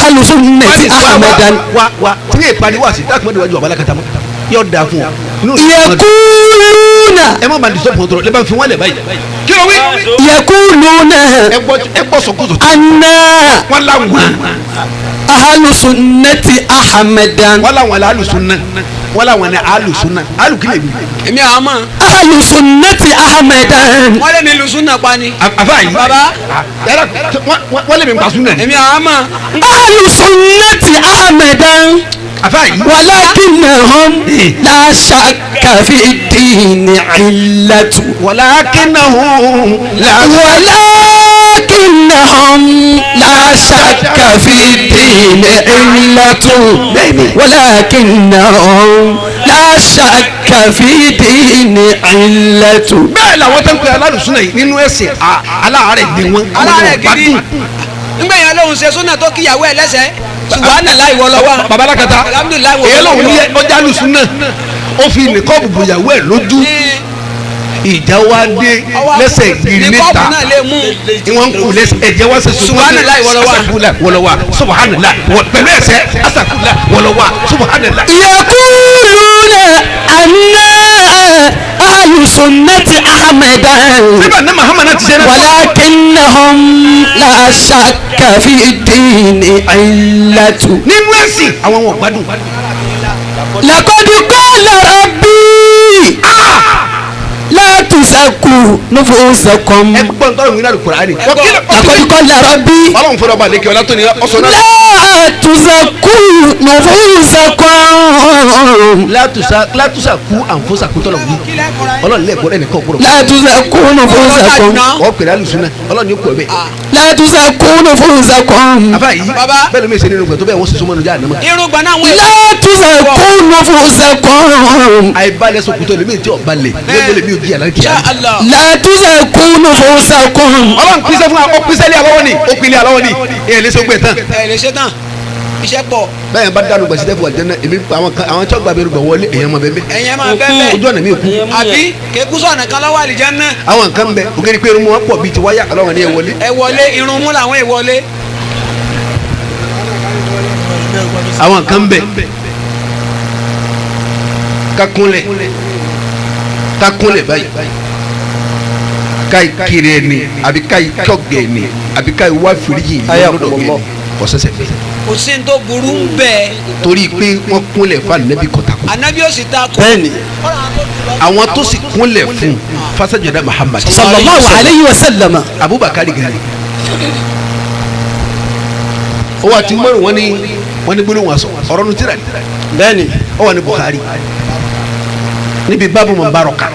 ahlusunnati ahmedan. wa tí yẹ ìpàdé wá sí dákúmọ́dé wájú àbálàkàtà mọ́ yóò dáa fún ọ. yẹkùlùnà. ẹ má bàa disọ́ pọ̀ntọ́rọ̀ lẹ́bàá fi wọ́n lẹ̀ báyìí. kí ló wí. yẹkùlùnà ẹ gbọ́ sọkúsọ. anna wọ́n láwọn. ahlusunnati ahmedan. wọ́n láwọn alẹ́ alùsùnà wọ́n láwọn alẹ́ alùsùnà alùkílẹ̀ mi. èmi àwọn mọ̀. ahlusunnati ahmedan. wọ́n lé mi lu sunna pa ni. àfáà yìí. baba. wọ́n lè mi pa sunna ni. èmi àwọn mọ̀. ahlusunnati ahmedan. àfáà yìí. walakinnahum la shakka fi dini illatu. walakinnahum la shakka fi dini illatu. walakinnahum la shakka fi dini illatu. bẹ́ẹ̀ làwọn tó ń pè alálùsùnà yìí nínú ẹ̀sìn aláàárẹ̀ ni wọ́n. aláàárẹ̀ gidi nígbà yẹn lóhùn ṣe súnà tó kíyàwó ẹ̀ lẹ́sẹ̀ subhanallahi ìwọ lọ́wọ́. babalakata alhamdulilayi wo. èyí lòun ní ọjà alùsùnà ó fi nìkọ́ bùbù ìyàwó ẹ̀ lójú ìjà wa dé lẹ́sẹ̀ gírí níta ìwọ̀n kù lẹ́sẹ̀ ẹ̀jẹ̀ wa ṣe subhanallahi wọlọ́wà subhanallahi pẹ̀lú ẹ̀sẹ̀ asàkúlà wọlọ́wà subhanallahi. yaquluna anna ahlusunnati ahmedan. nígbà ní Muhammad ti ṣe náà. walakinnahum la shakka fi dini illatu. nínú ẹ̀sìn àwọn wọn gbádùn. laqad qala rabbi. la tuzakku nufusakum. ẹ gbọ́ ntọ́rọ̀ mi náà Kùránì. laqad qala rabbi. ọlọ́run fọlọ́ ọba àlekè ọlá tó ní ọ̀sán náà. la tuzakku nufusakum. la tuzakku anfusakum tọ́lọ̀ wí. ọlọ́run lẹ́ẹ̀kọ́ ẹnì kan kúrò. la tuzakku nufusakum. ọ̀ pèrè alùsùnà ọlọ́run yóò kú ẹ bẹ́ẹ̀. la tuzakku nufusakum. àbá yìí bẹ́ẹ̀ ló mi ṣe nínú gbẹ̀ tó bẹ́ẹ̀ wọ́n sì súnmọ́ níjà ànámọ́. irun gba náà wọ́n. la tuzakku nufusakum. àìbalẹ̀ sọkùtọ̀ lèmi tí ọba lè lèmi ò di àlàkì. la tuzakku nufusakum. ọlọ́run pínsẹ́ fún wa ó pínsẹ́ lé àlọ́wọ́ ni ó pinlẹ̀ àlọ́wọ́ ni èyí lè ṣe gbẹ̀ tán. ẹ lè ṣe tán iṣẹ́ pọ̀. bẹ́ẹ̀ bá dànù gbèsè tẹ́fù àjẹ́nà èmi àwọn tí wọ́n gbà bẹ́ẹ̀ wọlé èèyàn máa bẹ́ẹ̀ ẹ̀yẹ́ máa bẹ́ẹ̀ ojú ọ̀nà mi ò kú. àbí kéku sọ̀nà kan lọ́wọ́ àlìjánnà. àwọn nǹkan bẹ ògiri pé irun wọn pọ̀ bíi ti wáyà ọlọ́run ní ẹ wọlé. ẹ wọlé irun mú làwọn ẹ wọlé. àwọn nǹkan bẹ kakunlẹ̀ báyìí káyì kiri ẹni àbí káyì kọ́gẹ̀ ẹni àbí káyì wá fìríjì lọ́dọ̀ ẹni ọ̀sẹ̀sẹ̀ fẹ́. kò sí ní tó burú bẹ́ẹ̀. torí pé wọ́n kúnlẹ̀ fún anabi kọ́tàkùn. anabi ó sì ta kù. bẹ́ẹ̀ni. àwọn tó sì kúnlẹ̀ fún fasajada Muhammad. sallallahu alayhi wa sallam. Abubakar gani. ó wà tí mọ́rùn wọn ní gbólóhùn aṣọ ọ̀rọ̀ nu tíra ni. bẹ́ẹ̀ni. ó wà ní Bukhari níbi bábù mọ̀ bá rọ̀ kan.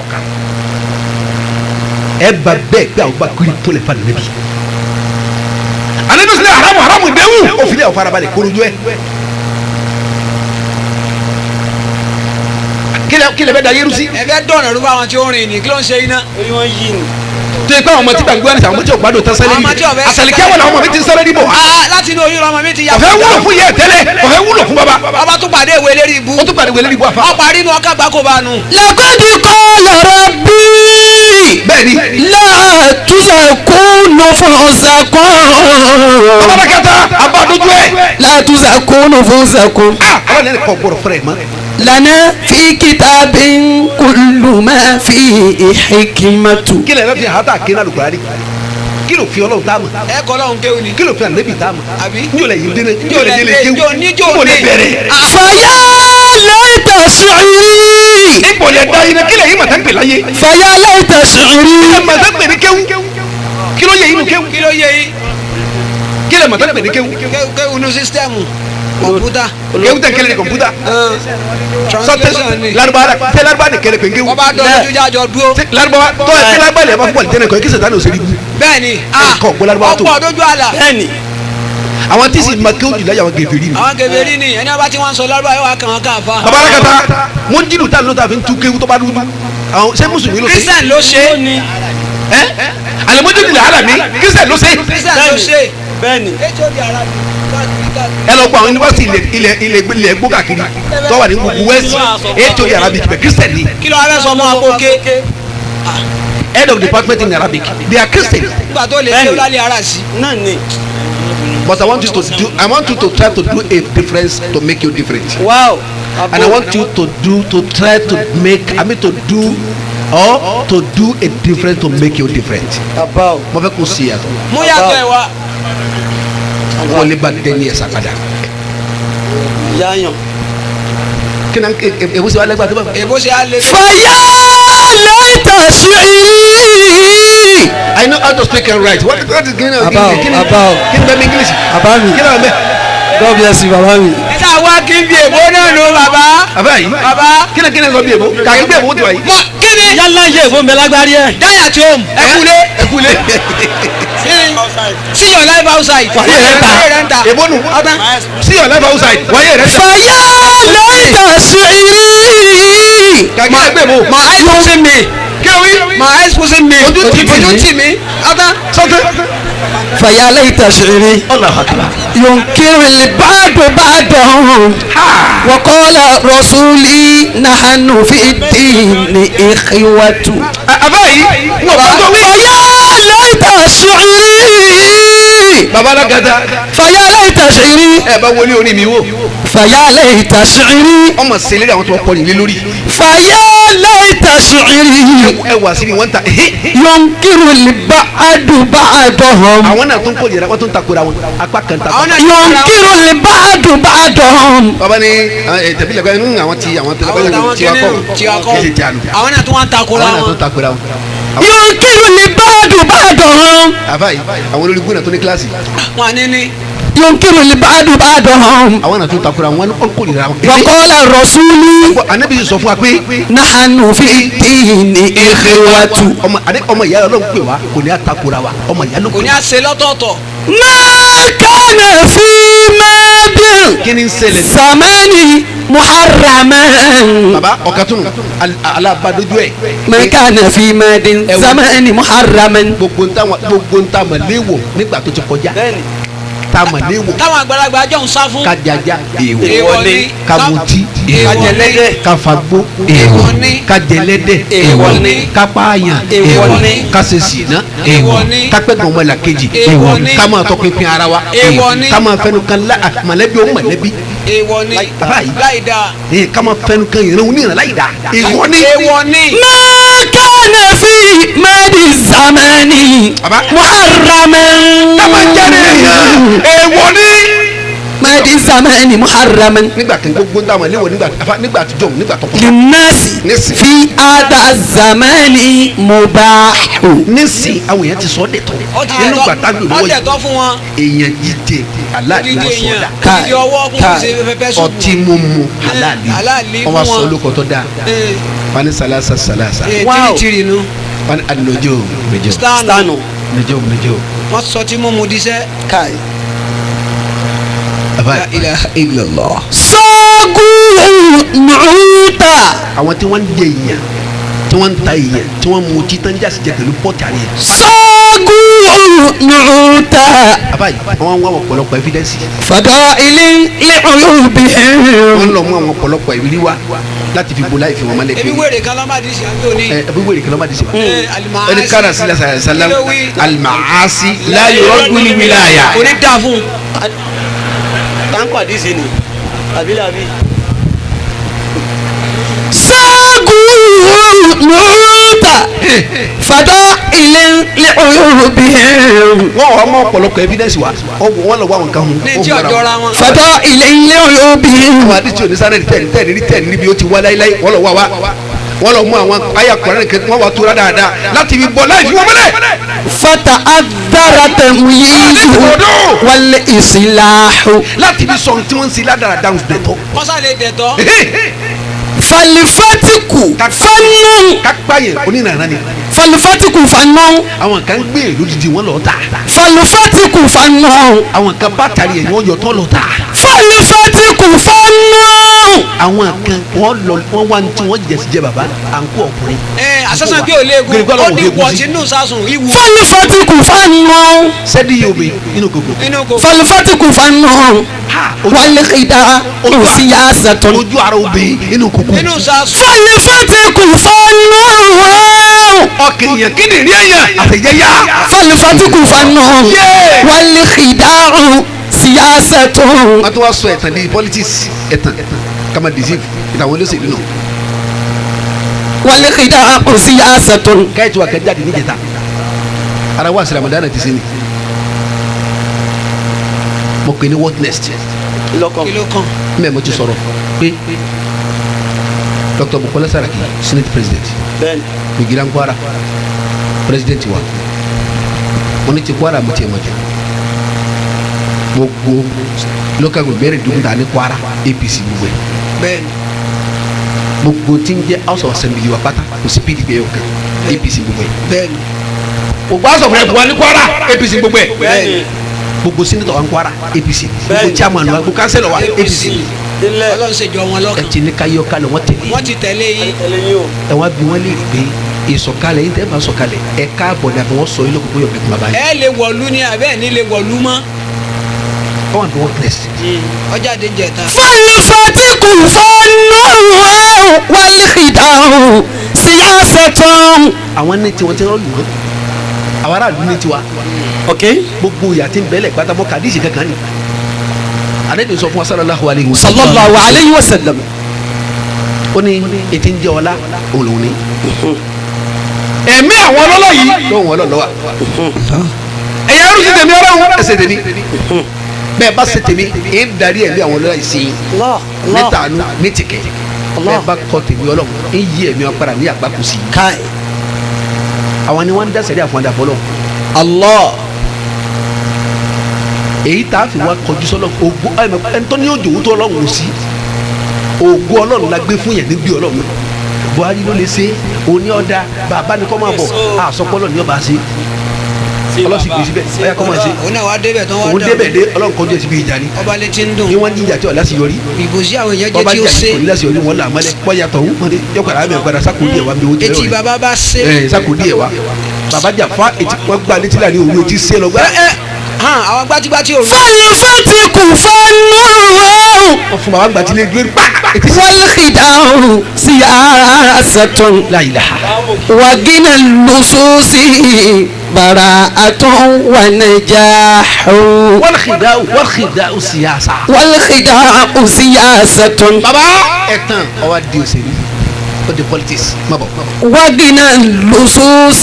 ẹ bá bẹ́ẹ̀ gbé àwọn bá kiri kúnlẹ̀ fún anabi. anabi sílẹ̀ haramu dẹ́wù ó fi lé àwọn farabalẹ̀ kórojú ẹ. kílẹ̀ bẹ́ẹ̀ da yẹ́rù sí. ẹ bẹ́ẹ̀ dọ̀nà ló bá wọn tí ó rìn ní kí ló ń ṣe iná. wọ́n yí ni. tó yẹ pé àwọn ọmọ tí gbàgbé wọn ni àwọn ọmọ tí ò gbádùn tán sẹ́lẹ̀ yìí àtàlìkẹ́ wọn làwọn ọmọ mi ti ń sẹ́lẹ̀ níbò. láti inú oyún ọmọ mi ti ya ọ̀fẹ́ wúlò fún yẹ tẹ́lẹ̀ ọ̀fẹ́ wúlò fún baba. ọba tún pàdé ìwé lérí ibú. ó tún pàdé ìwé lérí ibú àfa. ọ̀pá nínú ọkà gbáko bá nu. lẹ́kọ̀dì kọ́ lọ́rọ̀ bí. bẹ́ẹ̀ni. látúnṣàkúnú fúnṣàkún. Abadojuhe Abadojuhe. látúnṣàkúnú fúnṣàkún. ọlọ́run ẹni kọ́ gbọ́dọ̀ fẹ́rẹ̀ mọ́. lana fi kitabin kullu ma fi hikmatu. kí lè rẹ́ fi hàtà kí náà lùkùrá kí ló fi ọlọ́run tá a mọ̀. ẹ kọ́ lọ́hún kéwù ni. kí ló fi ànábì tá a mọ̀. àbí. njó lè yí délé njó lè délé kéwù níjó njó lè bẹ̀rẹ̀. fàyà lẹ́tà ṣùírí. ipò lè da yín kí lè yí màtá gbè láyé. fàyà lẹ́tà ṣùírí. kí lè màtá gbè ní kéwù kí ló yẹ yín nu kéwù. kí ló yẹ yín. kí lè màtá gbè ní kéwù. kéwù nu sísítẹ́ẹ̀mù kọ̀mpútà. kéwù tẹ̀ kẹlẹ́ ní kọ̀mpútà. translation ni. Lárúbáwá tẹ Lárúbáwá ní kẹlẹ́ pé kéwù. wọ́n bá dọ̀rọ̀ tó jájọ dúró. Lárúbáwá tó ẹ tẹ Lárúbáwá lè má fún pọ̀lì tẹ́lẹ̀ kọ́ kí sèta ní òsèré bú. bẹ́ẹ̀ni ọ̀pọ̀ dójú àlà. bẹ́ẹ̀ni. àwọn tí sì máa kéwù jù láyà àwọn gèfèrí ni. àwọn gèfèrí ni ẹni wọ́n bá tí wọ́n sọ Lárúbáwá yóò wá kàn wọ́n kàn fa. Abarakata mo ń jìnnú tá ló ta fi ń tú kéwù tó bá dúdú àwọn ṣé mùsùlùmí ló ṣe. Christian ló ṣe. àlẹ́mọ́jú ìlà àlà ní Christian ló ṣe. Christian ló ṣe. bẹ́ẹ̀ni. ẹ lọ gbọ́ àwọn yunifásitì ilẹ̀ gbó káàkiri tó wà ní gbogbo west hod arabic bẹ Christian ni. kí ló wá fẹ́ sọ ọmọ àpòkè. head of department in arabic they are Christian. nígbà tó lè ṣe lálẹ́ ara sí. náà ni. but I want you to try to do a difference to make you different. wow. and I want you to try to make to do a difference to make you different. about. mo fẹ́ kó sí yàtọ̀. mú yàtọ̀ ẹ̀ wá. wọ́n lè ba dẹ́ni ẹ̀ sàpadà. yayan. kí ni èbó ṣe wà lẹ́gbàá tó bá. èbó ṣe á lé. fàyà lẹ́tà ṣùírí. I know how to speak and write. What is Guinea? About. Kí ni English? Bàbá mi. Kí ni ọ̀mẹ́? God bless you bàbá mi. ẹ̀ka wá kí n bí èbó náà ló bàbá. Bàbá yìí. Bàbá. Kí ni sọ bí èbó? Kàkí bí èbó tó wà yìí. mọ kí ni. yálà yẹ èbó mi lágbárí ẹ. dáyà tí o ẹ kúlé. Ẹ kúlé. see your life outside. Wáyé rẹ̀ ń ta. Èbó nù. See your life outside. Wáyé rẹ̀ ń ta. fàyà lẹ́tà ṣùírí. Kàkí ẹgbẹ́ èbó. my eyes pushing me. Kí o wí? my eyes pushing me. Ojú tì mí. Sọ́tẹ́. fàyà lẹ́tà ṣùírí. Allahu Akbar. ينكر البعض بعضهم وقال رسولي نحن في الدين إخوة. Àbáyé wọ́n bá tó wí. فيا ليت شعري. Bàbá alágàdá. فيا ليت شعري. Ẹ bá wọlé orí mi wò. فيا ليت شعري. Ọmọ sẹ́lẹ̀ àwọn tó wọ́n kọ́ nílé lórí. فيا ليت شعري. Ẹ wà sí ni wọ́n ń ta. ينكر البعض بعضهم. Àwọn náà tó ń kó jẹrẹ wọ́n tó ń takora wọn. Apá kan ta. ينكر البعض بعضهم. Bàbá ni tẹ̀bí lẹ́gbẹ̀ẹ́ nínú àwọn tẹ̀lẹ́gbẹ̀ẹ́ tiwa kọ́ kí ṣe jànú. àwọn náà tó wá ń takora Àwọn náà tó wọn. ń takora wọn. ينكر البعض بعضهم. Àbáyé àwọn olórí gbóná tó ní kíláàsì. wọn ní ní. ينكر البعض بعضهم. Àwọn náà tó ń takora wọn wọ́n kó jẹrẹ wọn. وقال الرسول Ànábì sọ fún wa pé نحن في الدين إخوة. ọmọ ìyá Ọlọ́run pè wá kò ní àtakora wa ọmọ ìyá ló kò pè ní wá. àṣẹ lọ́tọ̀ọ̀tọ̀. ما كان في ماد Kí ni ń ṣẹlẹ̀? زمان محرما. Bàbá ọ̀katunu Alábàdójúhe. ما كان في ماد زمان محرما. Gbogbo ń ta mọ̀ léwọ̀ nígbà tó ti kọjá. Ta mọ̀ léwọ̀. táwọn àgbàlagbà jọ ń sá fún. Ká jaja èèwọ̀. èèwọ̀ ni. Ká mutí èèwọ̀ ni. ká fagbó èèwọ̀ ni. ká jẹlẹ́dẹ̀ èèwọ̀ ni. ká pààyàn èèwọ̀ ni. ká ṣe sìná èèwọ̀ ni. ká pẹ́gbọ̀n ọmọlàkejì èèwọ̀ ni. ká máa tọpinpin ara wa èèwọ̀ ni. ká máa fẹnu kan mọ̀lẹ́bí ó mọ̀lẹ́bí èèwọ̀ ni. Báyìí. láì dáa. ká máa fẹnu kan ìran oníran láì dá èèwọ̀ ni. èèwọ̀ ni. ما كان في ماد الزمان محرما. ká máa jáde èèyàn èèwọ̀ ni. ماد الزمان محرما. nígbà kan gbogbo ń dá mọ̀ léwọ̀ nígbà àtijọ́ nígbà tó kọ́. للناس في هذا الزمان مباح. nísìn àwọn èèyàn ti sọ ọ́ dẹ̀tọ̀ nínú gbàtà gbòòrò ó wọ̀nyí dẹ̀tọ́ fún wọn. èèyàn jíjẹ aláàlí dídí wọn sọ èèyàn. dá dídí ọwọ́ kún un ṣe fẹ́fẹ́ sùn. ọtí mímu Aláàlí aláàlí fún wọn wá wọn. sọ olùkọ́ tó dáa wani salasa tìrìtìrì nu. wani alinojo mejo stanu. mejo wọ́n sọ tí mo mú díṣẹ́. كاي. la ilaha illallah. ساقوا نعوتا. àwọn tí wọ́n ń jẹ èèyàn tí wọ́n ń ta èèyàn tí wọ́n mu tí tán jásí jẹ pẹ̀lú pọ́ọ̀tì àríyàn. ساقوا نعوتا àbáyé wọ́n wá ọ̀pọ̀lọpọ̀ evidence. فضائل لعيوبهم wọ́n lọ mú àwọn ọ̀pọ̀lọpọ̀ ìrírí wá láti fi bo láì fi wọn mọ́lẹ̀. ebi wèrè kan lọ́mọ àdìsí àbí òní. ebi wèrè kan lọ́mọ àdìsí wa. alimaasi ẹni kára sílẹ̀ sàlẹ̀ alimaasi láyé ọdún ní wíláyà. òní dà fún. táǹkù àdìsí ni àbílàbí. نعوتا فضائل لعيوبهم wọ́n wà mọ́ ọ̀pọ̀lọpọ̀ evidence wa wọ́n lọ wá wọn kan hun. ní tí ọjọ́ra wọn. فضائل لعيوبهم àwọn àdìsí òní sáré tẹ̀ níbi ó ti wá láíláí wọ́n lọ wá wá wọ́n lọ mú àwọn àyà Kùránì kan wọ́n wá tóra dáadáa láti fi bọ́ láì fi wọ́n mọ́lẹ̀. فتأثر تمييز والإصلاح láti fi sọ tí wọ́n ń ṣe ládàra dáhùn dẹ̀tọ́. mọ́sálẹ̀ dẹ̀tọ́. فالفتك فن kápáyé onínàrà ni. فالفتك فن àwọn kan gbé lódìdí wọn lọ tà. فالفتك فن àwọn kan bá tari ẹ̀ wọ́n yọ tán lọ tà. فالفتك فن àwọn kan wọ́n wá ní tí wọ́n jẹ̀sí jẹ bàbá à ń kó ọkùnrin. àṣàṣàn bí olóògùn ó ní wọ̀tí nù sásùn ìwú. فالفتك فن sẹ́dí yóò bẹ inú gbogbo. فالفتك فن والخداع سياسة ojú ara obìnrin inú kókó. nínú sásùn. فالفتك فن ọkìyàn kí ni rí ẹ̀yàn àtẹ̀jẹ́yà. فالفتك فن والخداع سياسة wọ́n tún wá sọ ẹ̀tàn di politics ẹ̀tàn kama deceive ìtàwọn olóṣèlú náà. والخداع سياسة káyọ̀tì wa kẹjáde níjẹta ara wa sílẹ̀ Ramadan ti sẹ́ni mo pè ní what next lọ́kàn. mẹ́ẹ̀ mo ti sọ̀rọ̀ pé Dr. Bukola Saraki Senate President bẹ́ẹ̀ni. Migira Kwara President wa mo ní ti Kwara mo tiẹ̀ mọ̀ jù gbogbo local government dùn ta ní Kwara APC gbogbo ẹ̀ bẹ́ẹ̀ni. gbogbo tí ń jẹ́ House of Assembly wa pátá kò sí PDP yóò kàn APC gbogbo ẹ̀ bẹ́ẹ̀ni. gbogbo House of Rep wa ní Kwara APC gbogbo ẹ̀ bẹ́ẹ̀ni. gbogbo senator wa ní Kwara APC gbogbo chairman wa gbogbo councilor wa APC délẹ̀. ọlọ́run ṣèjọ wọn ẹ lọ́kàn. ti ní káyọ̀ kálọ̀ wọ́n tẹ̀lé wọ́n ti tẹ̀lé yín. tẹ̀lé yín o. ẹ wá bí wọ́n lè rí pé ìsọ̀kalẹ̀ yín tẹ́ bá sọ̀kalẹ̀ ẹ káàbọ̀ ní àbẹ̀wọ̀n sọ ilé kókó yọ̀bẹ̀ kúmọ̀ báyìí. ẹ lè wọ̀lú ní abẹ́ ẹ̀ ní lè wọ̀lú mọ́. wọ́n àbí wọ́n tẹ̀sí. ọjà dé jẹta. فالفتك فن والخداع سياسة àwọn ní tiwọn tí wọ́n lù wọ́n àwọn aráàlú ní tiwa gbogbo ìyá tí ń bẹ́lẹ̀ pátámọ́ kàdíṣì kankan ni àdéhùn sọ fún wa sallallahu alayhi wa sallam. صلى الله عليه وسلم ó ní etí ń jẹ́ ọlá òun ní. ẹ̀mí àwọn ọlọ́lọ́ yìí lóhùn ọlọ́lọ́ wa. ẹ̀yà ẹrú sí tèmi ọlọ́run ẹsẹ̀ tèmi. bẹ́ẹ̀ bá ṣe tèmi ẹ̀ ń darí ẹ̀mí àwọn ọlọ́lọ́ yìí sí i. ní tàánú ní tìkẹ́. bẹ́ẹ̀ bá kọ tèmi ọlọ́run ń yí ẹ̀mí ọ̀pára ní àgbákò sí i. àwọn ni wọ́n ń dá sẹ́rí àfọ̀ndà fọlọ́. الله èyí tá a fi wá kọjú sọ́lọ́ ògbó ẹ̀ńtọ́ni yóò jòwó tó ọlọ́run ò sí ògbó ọlọ́run la gbé fún yẹn níbi ọlọ́run Buhari ló lè ṣe òní ọ̀dà bàbá ni kọ́ máa bọ̀ àsọpọ̀lọ́ ni ọba ṣe ọlọ́sìn gbèsè bẹ́ẹ̀ ọ̀yà kọ́ máa ṣe òun náà wá débẹ̀ tán wá òun débẹ̀ dé ọlọ́run kọjú ẹ̀ síbi ìjà ni ọba létí ń dùn. ni wọ́n jíjà tí ọ̀la sì yọrí ìbòsí àwọn èèyàn jẹ́ ọba tí ó jíjà ṣe. kò ní láti yọrí wọn là mọ́lẹ̀ pọ́yà tọ̀hún mọ́lẹ̀ yọkọ̀rọ̀ àmì ọ̀gbàdà sákòdì ẹ̀ wá bí owó jẹ́ etí bàbá bá ṣe. sákòdì ẹ̀ wá bàbá jà fá etí wọn gbá létí láàrin òru etí sẹ́ lọ gbá. àwọn gbátígbátí òru. فالفتك فن wọ́n fún bàbá gbàtí lé gbé والخداع سياسة la ilaha. وغنى اللصوص براءة ونجاح والخداع siyasa. والخداع سياسة baba ẹ̀tàn ọwọ́ di òṣèlú ó di politics má bọ̀. وغنى اللصوص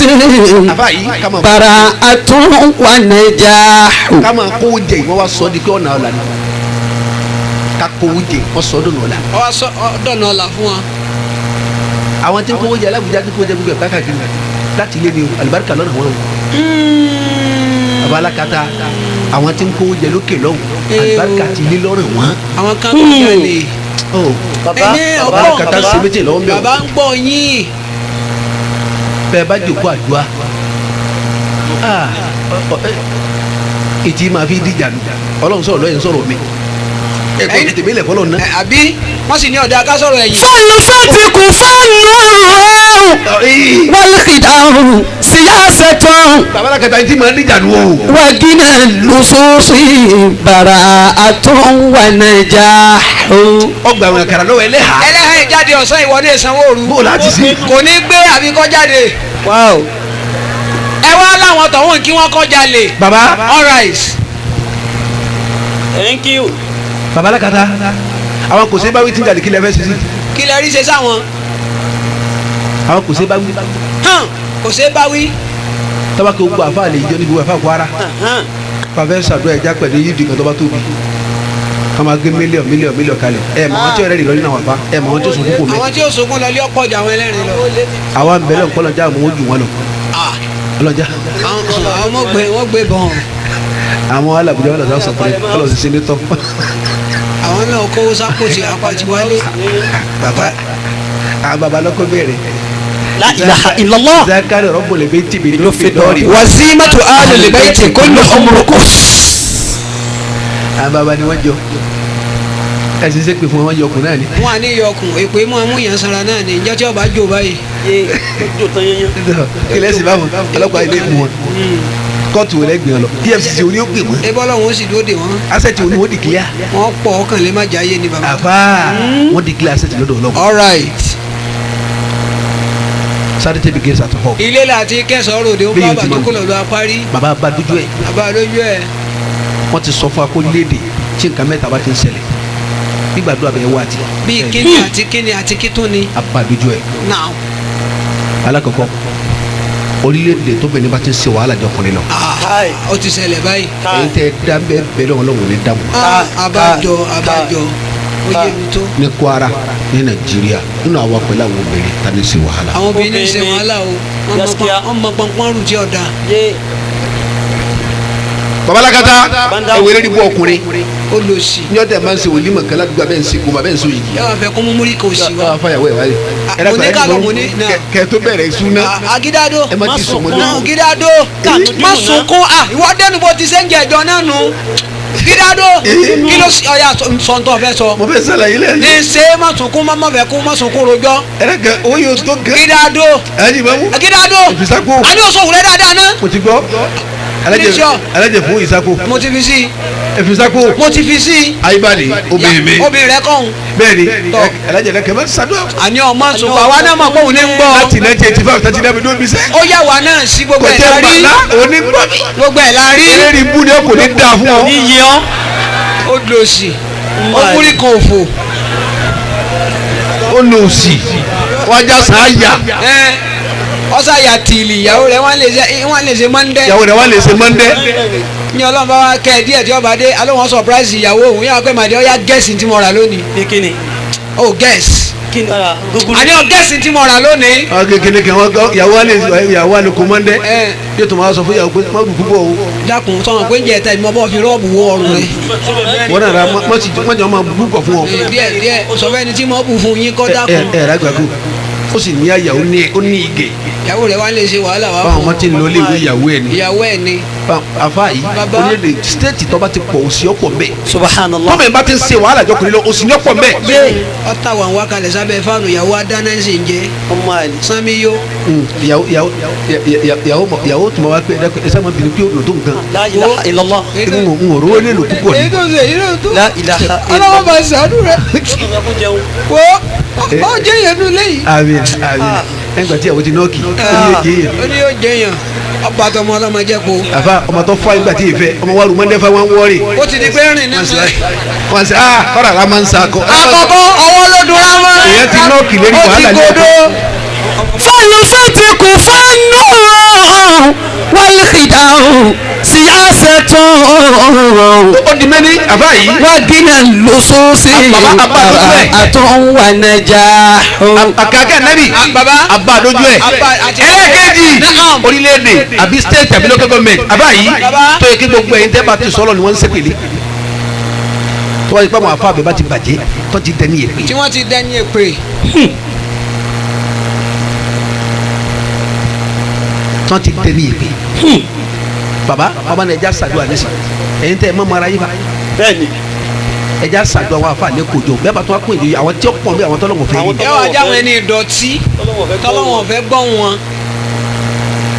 àbá yìí kama براءة ونجاح kama kówó jẹ ìwọ wa sọ di pé ọ̀nà ọ̀la ni ká kówó jẹ wọ́n sọ ọdún ọ̀la. ọwọ́ sọ dọ̀nà ọ̀la fún wa. àwọn tí ń kówó jẹ alábùjá tí ń kówó jẹ gbogbo ẹ̀ káàkiri láti ilé ni o Alubarika lọ́nà wọn o. baba alákatá àwọn tí ń kówó jẹ lókè lọ́hùn Alubarika ti ilé lọ́rùn wọn. àwọn kan kò jalè. baba baba alákatá ṣe méjì lọ́wọ́ mi o. baba ń gbọ́ yín. bẹ́ẹ̀ bá jòkó àdúrà ètí máa fi díjà nù Ọlọ́run sọ̀rọ̀ lọ́yìn sọ̀rọ̀ mi ẹ̀kọ́ ti tèmi lẹ̀ fọlọ́ ná. àbí wọ́n sì ní ọ̀dà ká sọ̀rọ̀ ẹ̀yìn. فالفتك فن والخداع سياسة babalakata yìí ti máa ń díjà nù o. وغنى اللصوص براءة ونجاح. ọgbà àwọn àkàrà lọ́wọ́ ẹlẹ́hà. ẹlẹ́hìn ìjáde ọ̀sán ìwọ ní ìsanwó òru. bó o láti sí. kò ní gbé àbí kó jáde. ẹ wá láwọn tọ̀hún kí wọ́n kọ́ jalè. baba all right. thank you. babalakata àwọn kò sí báwí tí ń jalè kí lẹ fẹ́ sisi. kí lẹ rí ṣe sáwọn. àwọn kò sí báwí. kò ṣe bá wí. tọ́ba kò gbọ́ àfa àlè ìjọ níbi àfa Kwara. pàfẹ́ sàdúrà ẹja pẹ̀lú yídì kan tọ́ba tóbi. ká máa gé mílíọ̀nù kalẹ̀. ẹ mọ̀ àwọn tí ọ̀rẹ́ rẹ̀ lọ nínú àwọn àfa ẹ mọ̀ àwọn tí ó sunkún kò mẹ́. àwọn tí ó sunkún lọ lé ọ̀pọ̀ jù àwọn ẹlẹ́rìí lọ. àwa ń bẹ̀rẹ̀ ọ̀pọ̀lọjà àwọn ojú wọn lọ. ọlọ́jà. àwọn wọ́n gbé bọ̀n. àwọn alábùjá wọn lọ sọ pé ọlọ́sìn sí ní tọ́. àwọn náà kó sápò tí apàtì wálé. baba lọ́kọ́ bẹ̀rẹ̀. لا إله إلا الله. zakari rọ́bùlẹ̀ bẹ́ẹ̀ tì mí ló fi dọ́ọ̀rì. وزيمة آل البيت كلهم رقص. baba ni wọ́n jọ ẹsìn sẹ́pẹ̀ fún wọn yọkùn náà ni. wọn à ní yọkùn èpè mú amúyàn sanra náà ni ìjọ tí ọba jò báyìí. jò tán yẹn yẹn. kílẹ̀ sì bá wọn ọlọ́pàá ilé mú wọn kóòtù wọlé gbìyànjú lọ EFCC oní ó gbè wọn. ebí ọlọ́run ó sì dúró dè wọ́n. asẹ́tì oní wọ́n dìgílẹ̀. wọ́n pọ̀ ọkàn lè má jáyé ni bàbá. àbá wọ́n dìgílẹ̀ asẹ́tì lọ́dọ̀ ọlọ́run. all right. sáré tẹ́bi gẹ́sà tó fọ́. ilé láti kẹsàn-án ròde ó bá bàtúkú lọ́dọ̀ apárí. bàbá Abadojuhe. Abadojuhe. wọ́n ti sọ fún akólédè tí nǹkan mẹ́ta bá ti ń ṣẹlẹ̀ nígbàdúrà bẹ́ẹ̀ wá ti. bíi kíni àti kítún ni. Abadojuhe. náà. alákọ̀ọ́kọ́ orílẹ̀-èdè tó bẹ̀rẹ̀ bá ti ń ṣe wàhálà jọkùnrin lọ. ó ti ṣẹlẹ̀ báyìí. èyí tẹ dá bẹ́ẹ̀ lọ́wọ́ lọ́wọ́ ní dàmú. abájọ ó yé mi tó. ní Kwara ní Nàìjíríà nínú àwọn pẹ̀lú àwọn obìnrin tá ní ṣe wàhálà. àwọn obìnrin ṣe wàhálà o wọ́n mọ pọnpọ́n rù tí ọ̀dà. babalakata ewé lórí bú ọkùnrin ó lọ sí. ní ọ̀dẹ̀ máa ń ṣe wòlíì mọ̀kànlá dùgbà bẹ́ẹ̀ ń ṣe kùmà bẹ́ẹ̀ ń so yìí. yàrá fẹ́ kó mú múrí kò sí wa. fàyàwó ẹ̀ wáyé. mo ní kálọ̀ mo ní. kẹ tó bẹ̀rẹ̀ súná. agídádó ẹ má ti sọmọ lóko. agídádó má sunkún ìwọ dẹnu bó ti ṣe ń jẹ ẹjọ náà nù. gídádó kí ló ọyà sọ̀ntọ̀ fẹ́ sọ. mo fẹ́ sàlàyé lẹ́yìn. ní ṣe má sunkún má fẹ́ kó má sunkún rojọ́. ẹ̀rẹ́gẹ̀ owó yóò tó gẹ́. gídádó gídádó ìfisako. a ní o sọ wùrẹ́ dáadáa ná. mo ti gbọ́ alájẹ fún ìsako. mo ti fi sí. ìfisako. mo ti fi sí. ayibade obìnrin mi. obìnrin rẹ kọ́hún. bẹ́ẹ̀ni alájẹ rẹ kẹmẹ sàdúrà. àní ọmọ sùnkún àwa náà mọ̀ pé òun ní ń gbọ́. láti 1985 tàti náà mi ló bí sẹ́. ó yà wá náà sí gbogbo ẹ̀ la rí. kò jẹ́ màlá òní gbọ́ mi. gbogbo ẹ̀ la rí. eré ibú ni kò ní dáa fún ọ. níyì ọ́ ó lọ sí ó múrí kan òfò. ó lọ sí wájà sáyà. ọsà yà tìlì ìyàwó rẹ wọn lè ṣe mọ́ndẹ́. ìyàwó rẹ wọn lè ṣe mọ́ndẹ́. ní ọlọ́run bá wa kẹ́ ẹ̀ díẹ̀ tí ọba dé alóhùn surprise ìyàwó òun yà pé màdé ọ̀yà gẹ̀ẹ́sì tí mo rà lónìí. kíni. ó gẹ̀ẹ́sì. àní ọ gẹ̀ẹ́sì tí mo rà lónìí. kékeré kan ìyàwó wa ni kò mọ́ndẹ́. yóò tún máa sọ fún ìyàwó pé má dùn púpọ̀ o. dákun sọ̀rọ̀ pé ń jẹ ẹ̀ta ìmọ̀ bọ́ fi rọ́ọ̀bù wọ ọrùn rẹ̀. wọ́n náà ra mọ́jọ́ máa bú pọ̀ fún ọ. díẹ̀ sọ fẹ́ni tí mo bù fún yín kọ́ dákun. rágbàgbọ́ ó sì ní àyà ó ní ìgè. ìyàwó rẹ̀ wá lè ṣe wàhálà wá fún. báwọn ọmọ tí ń lọ ilé ìwé ìyàwó ẹ̀ ni. ìyàwó ẹ̀ ni. afa yìí orílẹ̀-èdè stéètì tó bá ti pọ̀ òsì ọ̀pọ̀ mbẹ́. subhanallah. tọ́mọ̀ ẹ̀ bá ti ń ṣe wàhálà jọkùnrin lọ òsì ní ọ̀pọ̀ mbẹ́. ọ̀tá wà ń wá kalẹ̀ sábẹ́ fáànù ìyàwó adáná ń sì ń jẹ́. ọmọ àlè. sanmiyo. ìyàwó tó ma wá pé ẹ sábà bìnrin pé òdòdó nǹkan. la ilaha illallah. n ò rówó lélo púpọ̀ ni. èyí tó ṣe èyí ló tó. la ilaha illallah. ọlọ́wọ́ bá ṣàánú rẹ̀. wo ọ jẹ́ yẹn nù lẹ́yìn. àmín ẹgbẹ́ tí àwọn ti nọ́ọ̀kì ó ní yóò jẹ́ yẹn ọba tó ọmọ ọlọ́mọ jẹ́ po. àfa ọmọ tó fọ́ ìgbà tí ì fẹ́ ọmọ wa rùmọ́ndé fẹ́ wọn wọ́ọ̀rì. ó ti di pé rìn ní sẹ́. wọ́n sẹ́ kọ́ra la máa ń sa akọ. àkọ́kọ́ ọwọ́ ló dùn án mọ́. èyàn ti nọ́ọ̀kì lórí wàhálà ní ọkọ. فالفتك فن والخداع سياسة ó di mẹ́ni àbá yìí. وغنى اللصوص براءة ونجاح. àkàkẹ́ nẹ́bí Abadojuhe. ẹlẹ́kẹ̀jì orílẹ̀-èdè àbí state àbí local government àbá yìí tó yẹ kí gbogbo ẹ̀yin tẹ́ bá ti sọ́lọ́ ni wọ́n ń sẹ́pẹ̀lẹ́. tó wáyé pé àwọn afá àbẹ̀ bá ti bàjẹ́ tó ti dẹni yẹn pé. tí wọ́n ti dẹni èpè. tán ti dẹni yẹn pé. baba náà ẹja ṣàdúrà nísìnyí ẹ̀yin tẹ́ ẹ mọ́ mara yín fa. bẹ́ẹ̀ni. ẹja ṣàdúrà àwọn afa ní kojú bẹ́ẹ̀ bá tó wá kó èdè àwọn tí ó pọ̀ bí àwọn tọ́lọ́wọ̀n fẹ́ yìí. ẹ wá jẹ́ àwọn ẹni ìdọ̀tí tọ́lọ́wọ̀n fẹ́ gbọ́ wọn.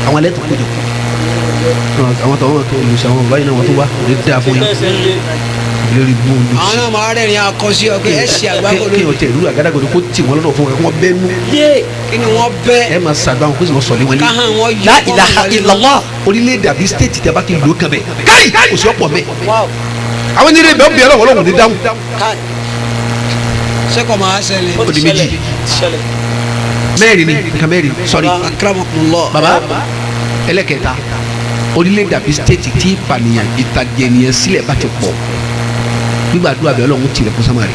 àwọn alẹ́ tó kojú àwọn tó wọn tó olùsọ àwọn báyìí náà wọn tó wá lè dáa fún yín lórí bú olùsọ. àwọn náà máa rẹ́rìn akọ́sí ọ̀gbẹ́ ẹ̀ ṣe àgbákò lórí. kí wọ́n tẹ̀ ìlú àgádágodo kó tì wọ́n lọ́dọ̀ fún wọn kí wọ́n bẹ́ẹ̀ nú. kí ni wọ́n bẹ́. ẹ máa ṣàdúrà wọn kó sì wọ́n sọ̀lé wọn lé. káhán wọn yọ La ilaha illallah. orílẹ̀-èdè àbí stéètì tẹ́ bá ti lò ó kan bẹ̀ káyì kò sí ọ̀pọ̀ mẹ́. àwọn ènìyàn bẹ́ẹ̀ bí ọlọ́wọ́ ọlọ́wọ́ ní dáhùn. sẹ́kọ̀ máa ṣẹlẹ̀. ó di méjì mẹ́rin ni nǹkan mẹ́rin sọ́rí. akramakumullah. baba ẹlẹ́kẹta orílẹ̀-èdè àbí stéètì tí ìpànìyàn ìtàjẹnìyàn sílẹ̀ bá ti pọ̀ gbígbàdúrà bẹ́ẹ̀ ọlọ́run tilẹ̀ fún sámárì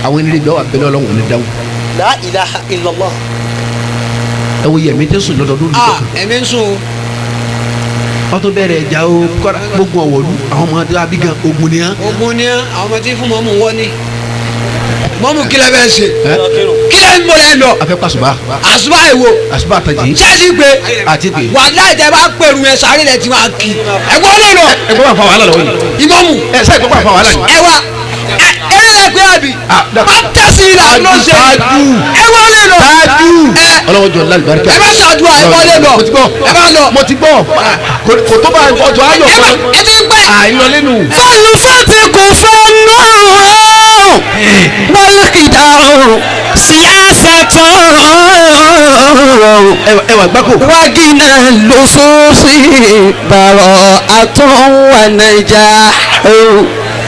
àwọn ènìyàn bẹ́ẹ̀ wà bẹ́ẹ̀ ọlọ́run ní dáhùn. La ilaha illallah. ẹ wo yẹmi tẹ sùn lọ́dọọdún ní kọkàn. ẹ̀mí ń sùn. wọ́n tó bẹ̀rẹ̀ ẹja o kọ́ra gbogbo ọ̀wọ́lú àwọn ọmọ tó abí gan ogun ni hàn. ogun ni àwọn ọmọ tí fún mọ́mú wọ́n ní. mọ́mú kílẹ̀ bẹ́ẹ̀ ṣe. kílẹ̀ ń mọ̀lẹ́ lọ. a fẹ́ pa àṣùbà. àṣùbà èwo. àṣùbà àtàjì. sẹ́ẹ̀sì gbé. àti gbé. wàhálà ìjẹ́ bá pẹ̀rù yẹn sáré rẹ̀ tí wọ́n á kí. ẹ̀gbọ́n ló lọ. ẹ̀gbọ́n bá fa wàhálà lọ́wọ́ yìí. ìmọ̀mù. ẹ sẹ́ẹ̀ gbọ́n bá fa wàhálà yìí. ẹ wá eré ẹgbẹ́ àbí. má tẹ̀sí ìlànà ló ṣe. ẹ̀gbọ́n ló lọ. ọlọ́wọ́ jọ lálùbáríkà. ẹ bá ṣàdúrà ẹ̀gbọ́n ló lọ. mo ti gbọ́. ẹ bá lọ. mo ti gbọ́. kò tó bá ọjọ́ ayọ̀ kan. ẹ ti gbẹ. àìlọ lẹ́nu. fọlùfẹ́tì kò fẹ́ nù wọ́lùkìdá síyáṣẹ́tọ̀ ẹwà gbáko. wágínà lóṣooṣì bàrọ̀ àtọ̀wà nàìjà.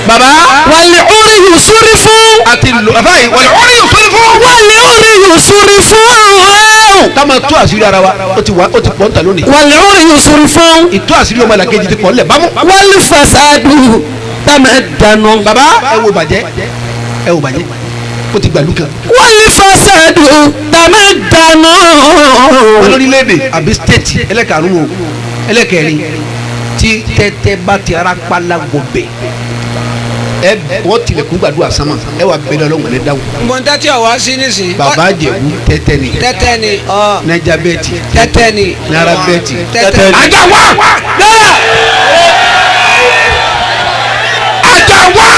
baba. wàlẹ̀ orí yóò súrí fún. àti lò àbáyé wàlẹ̀ orí yóò súrí fún. wàlẹ̀ orí yóò súrí fún. ká máa tú àṣírí ara wa ó ti pọ̀ ń ta lónìí. wàlẹ̀ orí yóò súrí fún. ìtú àṣírí ọmọ làkejì ti pọ̀ ńlẹ̀ bámú. wàlẹ̀ fasadu tàmẹ̀ dànù. baba ẹ wo bàjẹ́ ó ti gbàlú kan. wàlẹ̀ fasadu tàmẹ̀ dànù. wọn lórílẹ̀‐èdè àbí stéètì ẹlẹ́karùn-ún ẹlẹ́kẹrin tí tẹ́tẹ́ bá ti ara pálá gbọ̀bẹ̀ ẹ wọ́n tilẹ̀kùn gbàdúrà sánmà ẹ wà bẹ́ẹ̀ lọ́wọ́ ní dáhùn. mbọ̀ntẹ́ tí ọ̀wá sí nísìnyí. bàbá àjẹ̀wò tẹ́tẹ́ ni. tẹ́tẹ́ ni. naija bẹ́ẹ̀tì. tẹ́tẹ́ ni. naira bẹ́ẹ̀tì. tẹ́tẹ́ ni. ajá wá. náírà. ajá wá.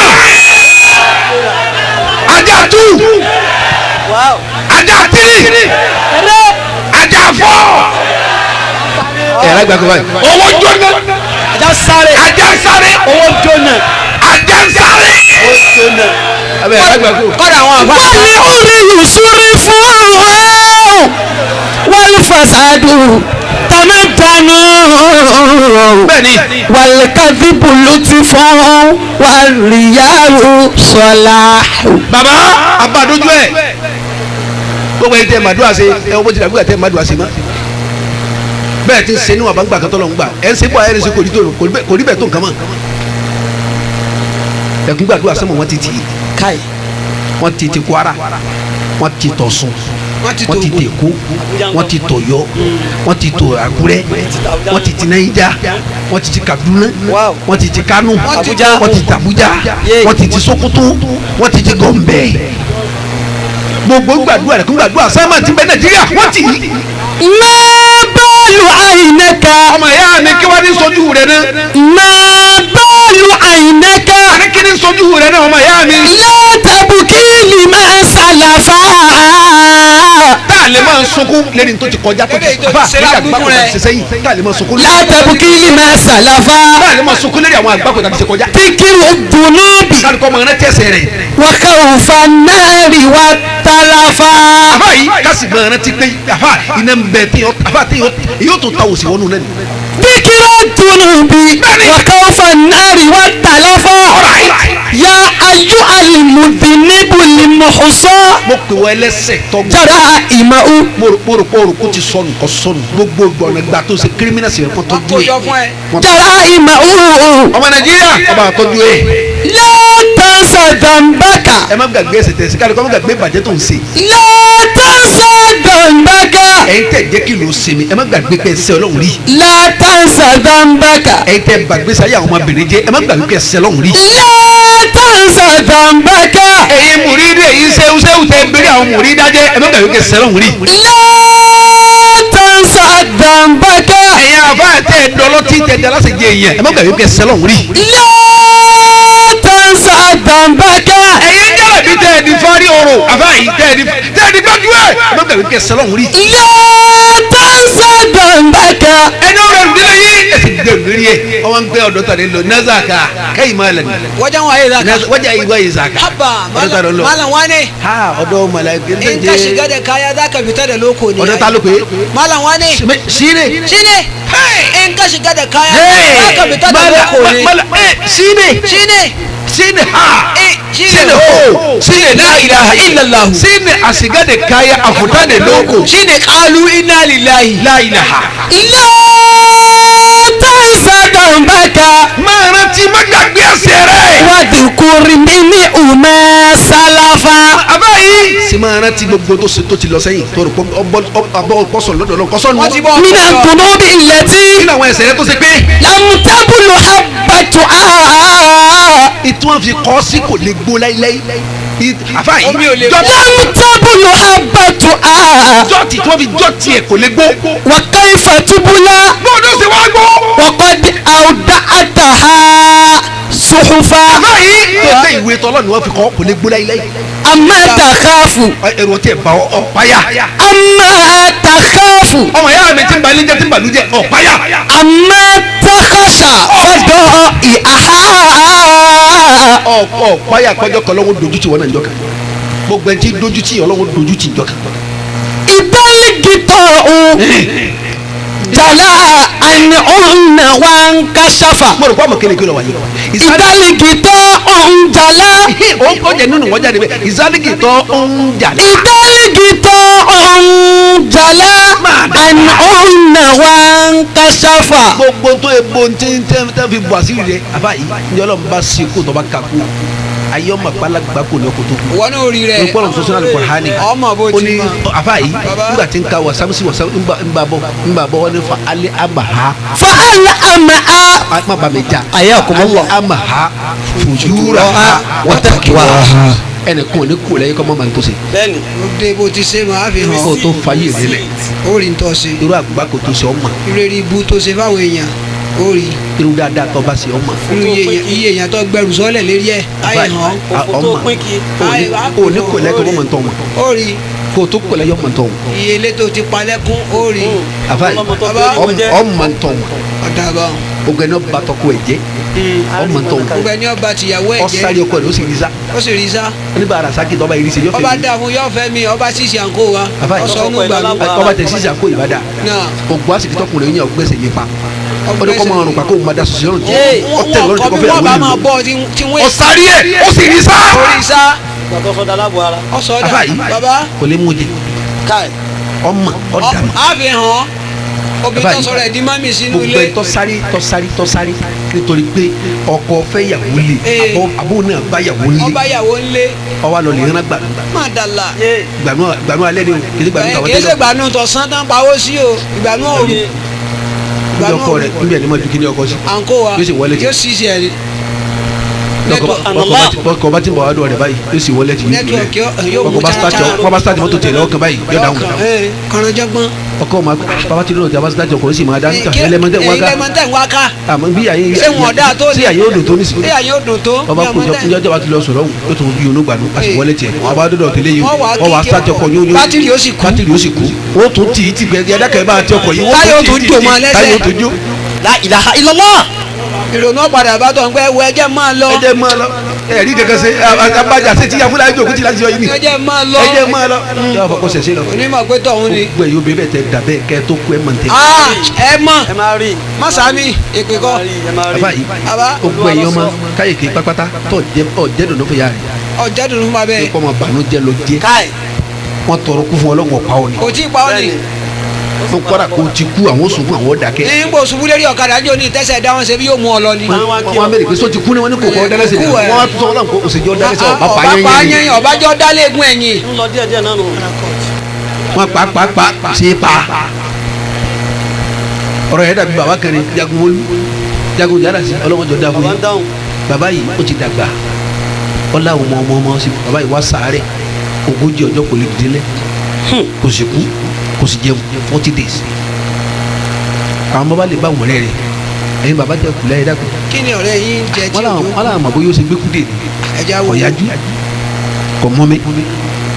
ajá tú. ajá tírì. ajá fọ́. ẹ alágbá kọ́ báyìí. owó jóná. Ajá sáré. ajá sáré. Owó jóná. ajá sáré. Owó jóná. abẹ alágbá kọ́. kọ́dà àwọn àfa. wàlẹ̀ orí yóò súrí fún. wàlẹ̀ fasadu tàmẹ̀ dànù. bẹ́ẹ̀ni. wàlẹ̀ kadhibu lutifun wàlìyàwó sọlá. baba Abadojuhe gbogbo ẹni tẹ màdúrà ṣe ẹ wọ́n ti dàgbé tẹ màdúrà ṣe mọ́ bẹ́ẹ̀ ti ṣe níwọ̀n àbágbà kan tọ́lọ̀ ń gbà ẹ̀ ń ṣe bọ́ ẹ̀ ń ṣe kò rí bẹ́ẹ̀ tó nǹkan mọ́ ẹ̀kún gbàdúrà sọ́mọ̀ wọ́n ti tì í Káì. wọ́n ti ti Kwara wọ́n ti t'Ọ̀ṣun wọ́n ti t'Èkó wọ́n ti t'Ọ̀yọ́ wọ́n ti tò Àkúrẹ́ wọ́n ti ti Naija wọ́n ti ti Kaduna wọ́n ti ti Kano wọ́n ti t'Abuja wọ́n ti ti Sokoto wọ́n ti ti Gombe gbogbo gbàdúrà rẹ̀ kún gbàdúrà sẹ́mà ti bẹ Nàìjíríà wọ́n ti yí. má bọ́ọ̀lù àyìnẹ́ka. ọmọ ìyá mi kí wọ́n ní sojú rẹ̀ náà. má bọ́ọ̀lù àyìnẹ́ka. àní kí ní sojú rẹ̀ náà ọmọ ìyá mi. látàbùkìlì máa ṣàlàfà. tá a lè máa sunkún lẹ́ni tó ti kọjá tó ti bá nígbà gbàgbọ́ tó ti ṣe sẹ́yìn tá a lè máa sunkún. látàbùkìlì máa ṣàlàfà. tá a lè máa sunkún lẹ́ni àwọn àgbàgbọ́ tó ti ṣe kọjá. tíkìrì dùnúbì. kálukọ́ máa rántí ẹsẹ̀ rẹ̀. wákà òfà náírì wá tálàfà. àbá yìí kásì máa rántí pé àbá iná ń bẹ tí yóò tó ta òsì wọnú lẹ́nu. tíkìrì dùnúbì. wákà òfà náírì wá tálàfà. yá ayú àlìmùdìníbù lìmọ̀ọ́sọ́. mo pè wọ ẹlẹ́sẹ̀ tọ́gbọ́n. jara ìmọ̀-ú. mo rò kó ti sọnù kọ́ sọnù gbogbo gbọ̀nà gbà tó ṣe kírímínà sí ẹ̀kọ́ tọ́jú ẹ̀. jara ìmọ̀-ú. ọmọ Nàìjíríà ọba àtọ́jú ẹ̀. látàṣà dàmbákà. ẹ má gbàgbé ẹsẹ̀ tẹ̀sí káàdì kọ́ má gbàgbé ìbàjẹ́ tó ń ṣe. látàṣà dàmbákà. ẹ̀yin tẹ̀ jẹ́ kí ló ṣe mi ẹ má gbàgbé pé ẹsẹ̀ Ọlọ́run rí. látàṣà dàmbákà. ẹ̀yin tẹ̀ gbàgbé sáyé àwọn ọmọbìnrin jẹ́ ẹ má gbàgbé pé ẹsẹ̀ Ọlọ́run rí. látàṣà dàmbákà. ẹ̀yin mùrídìí ẹ̀yin sẹ́wùsẹ́wù tẹ̀ gbérí àwọn mùrídìí dájẹ́ ẹ má gbàgbé pé ẹsẹ̀ Ọlọ́run rí. látàṣà dàmbákà. ẹ̀yin àbá tẹ̀ dọ́lọ́tì tẹ̀ dalásẹ̀ jẹ́ ẹ̀yìn ẹ má gbàgbé pé ẹsẹ̀ Ọlọ́run rí. látàṣà dàmbákà. ذنبك ẹ̀yin jẹ́rẹ̀ bí tẹ́ ẹ di fárí ọ̀rọ̀ àfáàyí tẹ́ ẹ di gbájú ẹ̀ lọ́gbẹ̀rún kẹ́ sẹ́lọ̀hún rí. لا تنسى ذنبك ẹni ọ̀rọ̀ ìdílé yìí ẹ̀sìn gbẹ̀rún rí ẹ̀ ọwọ́n gbé ọ̀dọ́ tàdé lọ nazaka kẹ́yìn máa lẹ̀ wajen waye zaka wájà ìwá yìí zaka haba ọ̀dọ́ tàdé lọ. malam wane ha ọ̀dọ́ malaika in ka shiga da kaya zaka fita da loko ne ọ̀dọ́ ta ló pé. malam wane shine in ka shiga da kaya zaka fita da loko ne shine ha shine ho shine la ilaha illallah shine a shiga da kaya a fita da loko shine qalu inna lillahi la ilaha تنسى ذنبك máa rántí má gbàgbé ẹ̀ṣẹ̀ rẹ̀. واذكر منهما سلفا àbáyé sì máa rántí gbogbo tó ṣe tó ti lọ sẹ́yìn tó rò pé ọbọ̀ pọ̀sọ̀ lọ́dọ̀ lọ kọ́sọ́ nù. من الذنوب التي kí ni àwọn ẹ̀ṣẹ̀ rẹ̀ tó ṣe pé. لم تبلغ حبتها ìtún fi kọ́ sí kò lè gbó láíláí. àfáàyí لم تبلغ حبتها jọ́ọ̀tì tí wọ́n fi jọ́ọ̀tì ẹ̀ kò lè gbó. وكيف تبلى bọ́ọ̀dọ̀ ṣe wá gbó. وقد أودعتها صحفا àfáàyí tó ṣe ìwé tọ́lọ́ ni wọ́n fi kọ́ kò lè gbó láíláí. أما تخاف ẹ̀rọ tí ẹ̀ bá ọ̀páyà. أما تخاف ọmọ yàrá mi ti ń balẹ̀ jẹ́ ti ń balùjẹ́ ọ̀páyà. أما تخشى فضائعها ọ̀páyà kọjọ́ kan lọ́wọ́ dojú ti wọn náà jọ́ka gbogbo ẹni tí dojú ti ọlọ́wọ́ dojú ti jọ́ka. إذا الغطاء جلا عنهن وانكشف mo rò pé ọmọ kékeré lọ wáyé. إذا الغطاء جلا ó ń kọjá nínú wọn jáde bẹ́ẹ̀ ìsádìkì tó ń jà ní. إذا الغطاء جلا عنهن وانكشف gbogbo tó e bo ntí tẹ́ fi bọ̀ àṣírí rẹ̀ àbáyé ní ọlọ́run bá ṣe kó tó bá kà kú ayé ọmọ àgbàlagbà kò ní ọkọ̀ tó kù. wọn náà rí rẹ olùkọ́ sọ́sọ́ náà lùkọ́ hání. ọmọ bó ó ti ní mọ àbáyé nígbà tí ń ka wàsámísì ń bá bọ́ wọn ní fa alẹ́ àmàhà. فألأمها má bà mí jà. حياكم الله àmàhà fujuraha wa taqwaha. ẹnìkan ò ní kú lẹ́yìn kọ́ mọ́ màá tó ṣe. bẹ́ẹ̀ni ó dé bó ti ṣe máa fi hàn kó o tó fayé rẹ lẹ̀. ó rí ntọ́ ṣe irú àgbà kò tó ṣe ọmọ. ìrírí ibú tó ṣe fáwọn èèyàn ó rí irú dáadáa tó bá ṣe ọmọ. irú iye èèyàn tó gbẹrù sọ́lẹ̀ lérí ẹ̀ ayé hàn ọmọ ò ní kú lẹ́yìn kọ́ mọ́ tó wọn. ó rí kó o tó kú lẹ́yìn ọmọ tó wọn. iye ilé tó ti palẹ́kún ó rí àbáyé ọmọ tó wọn. ọ̀dà bá gbogbo ẹni ọba tọkọ ẹ jẹ ọmọ tó wọn. gbogbo ẹni ọba tìyàwó ẹ̀ jẹ́ ọsàrí ọkọ rẹ ó sì rí sá. ó sì rí sá nígbà ara sákì tọba ìrísí yóò fẹ́ ọba dà fún yóò fẹ́ mi ọba sì ṣe àǹkó wa ọsọ ọnù gbàgbé ọba tẹ sísè àkó ìbàdà náà ògbó àsìkò tọkùnrin yẹn ọgbẹ́sẹ̀ yẹn pa ọdún kọ́ máa rùn pa kó o máa da sọ̀sọ̀ lọ́rùn tí wọn ọtẹ lọ́rùn tí kò fẹ́ wọn bá àwọn máa ènìyàn. bọ tí wọn ọ̀sárí ẹ̀ ó sì rí sá. orí sá ọsọ ọdà àbáyé bàbá kò lè mú jẹ ọmọ ọ̀dà mọ́. àfihàn obìnrin tó sọ̀rọ̀ ẹ̀dín mami sínú gbogbo ilé ẹ̀ tọ́sárí nítorí pé ọkọ fẹ́ yàwó lé àbó náà bá yàwó lé ọba yàwó ńlé ọwọ́ lọ lè rán gbànú má dàlà gbànú alẹ́ ni o kì í ṣe gbànú tàwọn kìí ṣe tẹ́lẹ̀ gbànú tọ̀sán tán pawó sí o ìgbànú òru níbi ọkọ rẹ níbi ẹni máa ju kí ni ọkọ sí àǹkó wa yóò sì wọlé tì yóò sì ṣe ẹni ọkọ bá ti bọ̀ wá dùn rẹ̀ báyìí yóò sì wọlé tì ní ìpínlẹ̀ nẹ́tíwọ̀kì yóò mú ọkọ bá sítáàtì mọ́tò tẹ̀lé ọkàn báyìí yóò dáhùn kọ̀rọ̀jọ́gbọ́n ọkọ ma bàbá tí lóòótọ́ bá sítáàtì ọkùnrin sì máa dá níta ẹlẹ́mọ̀tẹ́ wá ká àmọ́ bí àyè ṣé wọn ọ̀dà tó ní sí àyè òdò tó ní sí ṣé àyè òdò tó ọba kò jọ fún jọjọ bá ti lọ sọ̀rọ̀ òun yóò tún bí onú gbàdú àti wọlé tiẹ̀ ọba dọdọ tẹ́lẹ̀ yìí wọ́n wá sítáàtì ọkọ yóò bátìrì ó sì kú bátìrì ó sì kú ó tún tì í tì gbẹ yàdákẹ́ bá ti ọkọ yìí táyọ̀ tó jò mọ́ lẹ́sẹ̀ táyọ̀ tó jó. La ilaha illallah. ìrònú ọ̀padà bá tọ̀ ń pẹ́ wọ ẹjẹ́ máa lọ ẹjẹ máa lọ ẹrí kankan ṣe abájà ṣe tíya fúnra ẹjọ òkúti láti yọ yìí ni ẹjẹ́ máa lọ ẹjẹ máa lọ ṣé wàá fọkọ ṣẹṣẹ lọ. onímọ̀ pé tọ̀hún ni. gbogbo ẹ̀yọ́ bẹ́ẹ̀ bẹ́ẹ̀ tẹ dà bẹ́ẹ̀ kẹ́ tó kú ẹ̀ mọ̀ tẹ́. ẹ mọ̀ ẹ máa rí má sàmì èpè kọ́ bàbá yìí gbogbo ẹ̀yọ́ ma káyọ̀kì pápátá tó jẹ́ dùnú fún yàrá rẹ̀. ọ̀jẹ̀ dùnú fún babẹ́. kọ́ ma bànújẹ́ lọ jẹ́ wọ́n tọrọ kú fún ọlọ́wọ́ pa ọ́ ni. kò tí ì pa ọ́ ni. fún kọ́ra kó ti kú àwọn sùn fún àwọn dàkẹ́. ní n kò ṣubú lérí ọ̀kadà ní òní tẹ́sẹ̀ dáhùn ṣe bí yóò mú ọ lọ ni. wọ́n á bẹ̀rẹ̀ pé sọ ti kú ni wọ́n ní kò kọ́ dálẹ́sẹ̀ ni wọ́n á tún sọ wọn kó òsèjọ́ dálẹ́sẹ̀ ọ̀bá pa yẹn ọ̀bájọ́ dálẹ́gùn ẹ̀yìn. ń lọ díẹ̀díẹ̀ náà nù. wọ́n pa ṣe pa. ọ̀rọ̀ yẹn dàbí bàbá kan ní jagun yàrá sí ọlọ́mọdé ọ̀dà fún yín bàbá yìí ó ti dàgbà ọlá ọmọ sí bàbá yìí wá sàárẹ̀ ogójì ọjọ́ kò lè délé kò sì kú kò sì jẹun 40 days àwọn bàbá lè bá wọn rẹ̀ ẹ̀yin bàbá tẹ kùlẹ̀ ẹ̀dá kan. kí ni ọ̀rẹ́ yín jẹ tí wọ́n làwọn àmọ̀ bóyá ó ṣe gbé kúdè ní. ẹja wo ọ̀yájú kò mọ́ mi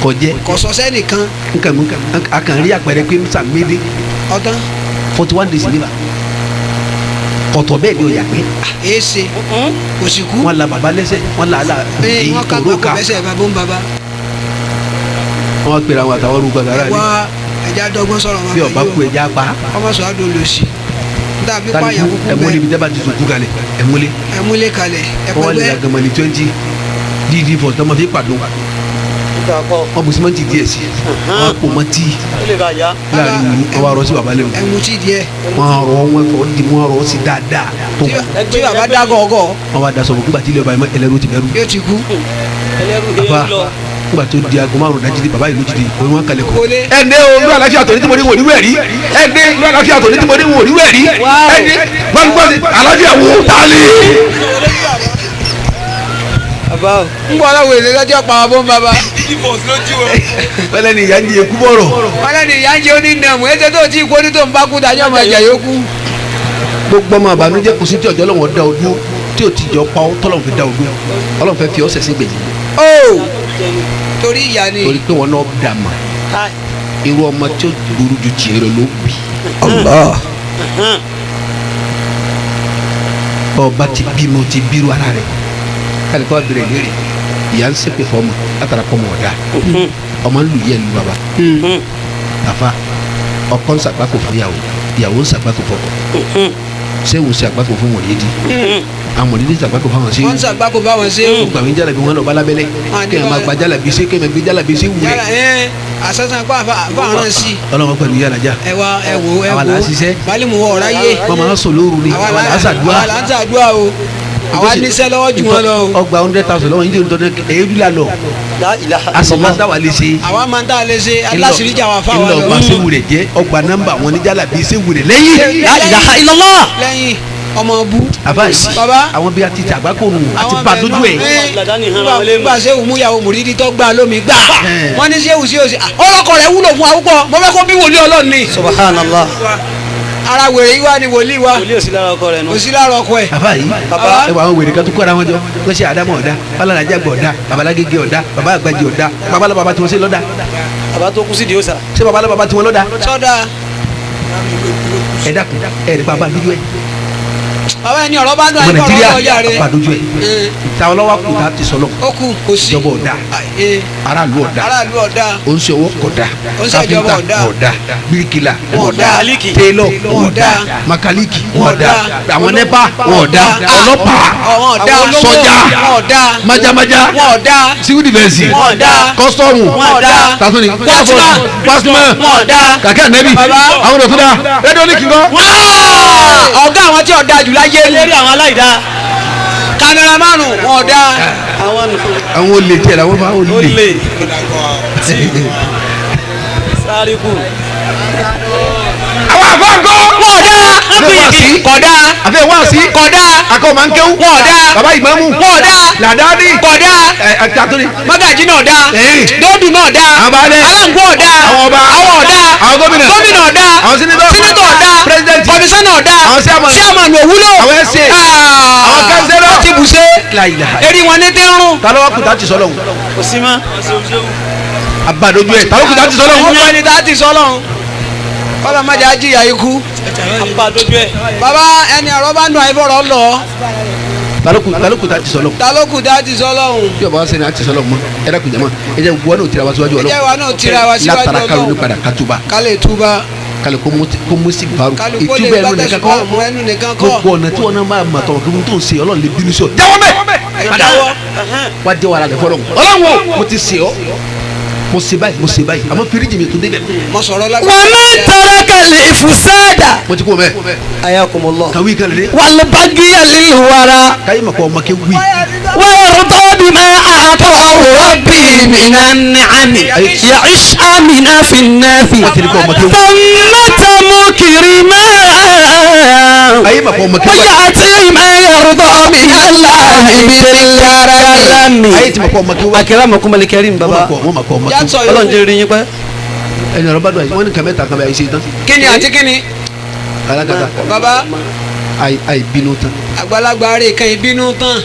kò jẹ́. kò sọ sẹ́nìkan. nǹkan akàn rí àpẹẹrẹ pé sàmédé. ọ̀tán. 41 days níbà kọ̀tọ̀ bẹ́ẹ̀ ni ọ̀yà pé. èsè kò sì kú. wọ́n la bàbá lẹ́sẹ̀ wọ́n la ala èyí òró ká lẹ́sẹ̀ bàbá ń bàbá. wọ́n pèrè àwọn àtàwọn orúkọ àtàrà ni. wá ẹja dọ́gbọ́n sọ̀rọ̀ wọn. bí ọba kú ẹja pa. ọmọ sọ àdó lò sí. dàbí pààyàn kúkú bẹ́ẹ̀. ẹmúlé bíi tẹ́bà ti sùn kú kalẹ̀ ẹmúlé. ẹmúlé kalẹ̀ ẹpẹgbẹ́. wọ́n lè ra gamani 20 dídí fọ̀ tọmọ fi pàdó. wọ́n bu simenti díẹ̀ sí wọ́n kò mọ tíì láàrin ìlú wọ́n wá rọ sí baba lẹ́nu. ẹmu tí díẹ̀. wọ́n rọ wọn fọ di wọ́n rọ sí dáadáa. tí baba dá gọ́gọ́. wọ́n wá daṣọ fún kígbà tí ilé ọba ẹlẹ́rú ti bẹ̀rù. yóò ti kú. baba nígbà tó di aago márùn dájú di baba ìlú ti di òun wọn kalẹ̀ kọ́. ẹ ǹdẹ́ o ló àlàáfíà tó ní tí mo ní wò ní wẹ̀rí ẹ ǹdẹ́ ló àlàáfíà tó ní tí mo ní wò ní wẹ̀rí ẹ ǹdẹ́ gbọ́dọ̀ àlàáfíà wò tálí. ń bọ̀ aláwọ̀ èlé lọ́jọ́ pa ọmọ bàbá. wọ́n ní ìyá ń di ekú bọ̀rọ̀. wọ́n ní ìyá ń jẹ́ onínàmù ẹ̀ṣẹ̀ tó ti kú ní tó ń bá kú dájọ́ ọmọ ẹ̀jẹ̀ yókù. gbogbo ọmọ àbánújẹ́ kò sí tí ọjọ́ lọ́wọ́ da ojú tí ò ti jọ pa ọ́ tọ́lọ́run fi da ojú ọlọ́run fẹ́ fi ọ́ sẹ̀sìn gbèjì. ó torí ìyá ni. torí pé wọn náà dà mà irú ọmọ tí ó burú ju tiẹ̀ lọ ló bì. ọba ti bímọ ti bírú ara rẹ̀ kálí kọ́ bẹ̀rẹ̀ léèrè ìyá ń sèpè fọmọ látara kọ́ mọ ọ̀dà ọmọ ń lù yẹ lu baba àfa ọkọ ń sàgbákò fún ìyàwó ń sàgbákò fọkọ sẹ́wọ̀n sí àgbákò fún mọ̀lẹ́dí àwọn mọ̀lẹ́dí sàgbákò fáwọn sí. wọ́n sàgbákò fáwọn sí. gbàmí jálàbí wọn lọ balabẹ́lẹ́ kẹ́hìn máa gba jálàbí sí kẹ́hìn máa gbé jálàbí sí wúlẹ̀. àṣàṣàn kó àfàràn sí. ọlọ́wọ́ pẹ̀lú yàrá já. ẹ wá ẹ wò ẹ wò àwa là ń ṣiṣẹ́. balimu wọ ọ̀rá yé. wọ́n máa ń sọ lóru ni àwa là ń ṣàdúrà. àwa là ń ṣàdúrà o àwa níṣẹ́ lọ́wọ́ jù wọ́n lọ. ọgbà 100,000 lọ́wọ́ yín tó ń èédú la lọ. a sì máa ń dáwà lé ṣe. àwa máa ń dáwà lé ṣe aláṣìíríjà wà fáwọn lọ. ńlọ ọgbà séwu rẹ̀ jẹ́ ọgbà nọ́mbà wọn ní jálàbí séwu rẹ̀ lẹ́yìn. La ilaha illallah. lẹ́yìn ọmọ bú. àbá yìí àwọn bí a ti tẹ àgbákò nù àti bá dójú ẹ̀. gbà séwu mú yàwó mùrídìí tó gbà lómi gbà. wọ́n ní séwu sí òsì ọlọ́kọ̀ rẹ̀ wúlò fún àwùkọ mo fẹ́ kó bí wòlíì Ọlọ́run ni. Subhanallah. ara wèrè yìí wá ni wòlíì wa. wòlíì òsì lára ọkọ rẹ̀ nù. òsì lára ọkọ ẹ̀. bàbá yìí ẹ wà àwọn wèrè kan tó kọ́ra wọn jọ wọ́n ṣe àdámọ̀ ọ̀dá balalajà gbọ̀ ọ̀dá babalágége ọ̀dá baba àgbàjì ọ̀dá babalá baba tí wọ́n ṣe lọ́dà. bàbá tó kú sí di òòsà. ṣé babalá baba tí wọ́n lọ́dà. sọ́dà. ẹ dákun ẹ rí baba fídíò ẹ. bàbá ẹni ọ̀rọ̀ bá dùn àyíkọ́ ọ̀rọ̀ ọjà rẹ̀. Abadojuhe táwọn ọlọ́wà kù tá a ti sọlọ. ó kù kò sí. ìjọba ọ̀dà aráàlú ọ̀dà oníṣòwò ọ̀dà káfíńtà ọ̀dà bíríkìlà ọ̀dà télọ̀ ọ̀dà makaliki ọ̀dà àwọn nẹ́pà ọ̀dà ọlọ́pàá sọ́jà májámájá civil defence kọ́sítọ́ọ̀mù tàtúndì pásímọ̀ kàkẹ́ ànẹ́bí àwọn ọ̀dọ̀túndà rédíòlìkì ńkọ́. ọ̀gá àwọn tí ọ̀dà jù láyé lérí àwọn aláìda. kámẹ́rámánù wọn ọ̀dà. àwọn olè tiẹ̀ làwọn bá olè. sáré kù. àwọn àfọ̀ǹkọ́. kọ̀dá. àfẹ́ wá sí. kọ̀dá. akọ́ máa ń kéwú. kọ̀dá. bàbá ìmáàmù. kọ̀dá. làdáni. kọ̀dá. àtàtúni. mọ́gàjì náà dá. dóòdù náà dá. àwọn baálẹ̀. aláǹgbó ọ̀dá. àwọn ọba. àwọn ọ̀dá. àwọn gómìnà. gómìnà ọ̀dá. àwọn sínítọ̀. sínítọ̀ ọ̀dá. pírẹsidẹ̀ntì. kọmísánná ọ̀dá. àwọn síàmánù òwúlò. àwọn ẹsẹ̀. àwọn kánsẹ́lọ̀. wọ́n ti bùṣe. eri wọn ní tẹ́rùn. ta ló wá kùtà ti sọ́lọ́hún. kò sí mọ́. Abadojuhe ta ló kùtà ti sọ́lọ́hún. ọmọ ẹni tá ti sọ́lọ́hún. kọ́lọ́ má jẹ́ ajíyà ikú. Abadojuhe. bàbá ẹni ọ̀rọ̀ bá dùn àìbọ̀rọ̀ lọ. ta ló kùtà ti sọ́lọ́hún. ta ló kùtà ti sọ́lọ́hún. bí ọba wa sẹ́ni àti sọ́lọ́hún mọ́ ẹ dákun jama ẹ jẹ́ wọn n'o tira wa síwájú Ọlọ́run. ẹ jẹ́ wa n'o tira wa síwájú Ọlọ́run. látara kalo ní padà katuba. kálẹ̀ tuba. kálẹ̀ kó musi baru. kálukó lè bá tẹ̀sùn ẹnu nìkan kọ́. gbogbo ọ̀nà tí wọn náà máa ma tọrọ kí wọn tó ń ṣe Ọlọ́run lè bínú sí ọ. jáwọ́ mẹ́. padà wá jẹ́ wàhálà rẹ̀ fọlọ́ Ọlọ́run wo mo ti ṣe ọ́ mo ṣe báyìí àmọ́ fíríjì mi tún débẹ̀. mo sọ̀rọ̀ la. wà á máa tọrọ kàlẹ́ ìfúsáàdà. mo ti kó mẹ́. ayakumullah. kàwé kan lè. wà ló bá gé yàlẹ́ ìwara. káyé ma kọ́ ọmọ kẹ́ wí. wà á rútọ́ bí máa àtọ̀ wọ́n bí mìíràn nàámi. yàíṣ àmìnà fi nàfi. fọmọtà mú kiri máa. ayé ma kọ́ ọmọ kẹ́ wí. wọ́n yà á ti máa yàrúdọ̀ mìíràn láàyè mi. ayé ti ma kọ́ ọmọ kẹ́ wí. akramakumul karim baba. wọ́n ma kọ́ ọmọ kẹ́ wí. Ọlọ́run jẹ́ rí yín pẹ́. ẹni ọ̀rọ̀ bá dùn àyè wọ́n ní kàmẹ́ta kan bẹ àyè ṣe tán. kíni àti kíni. alágàtà. baba àìbínú tán. àgbàlagbà rẹ̀ kan ìbínú tán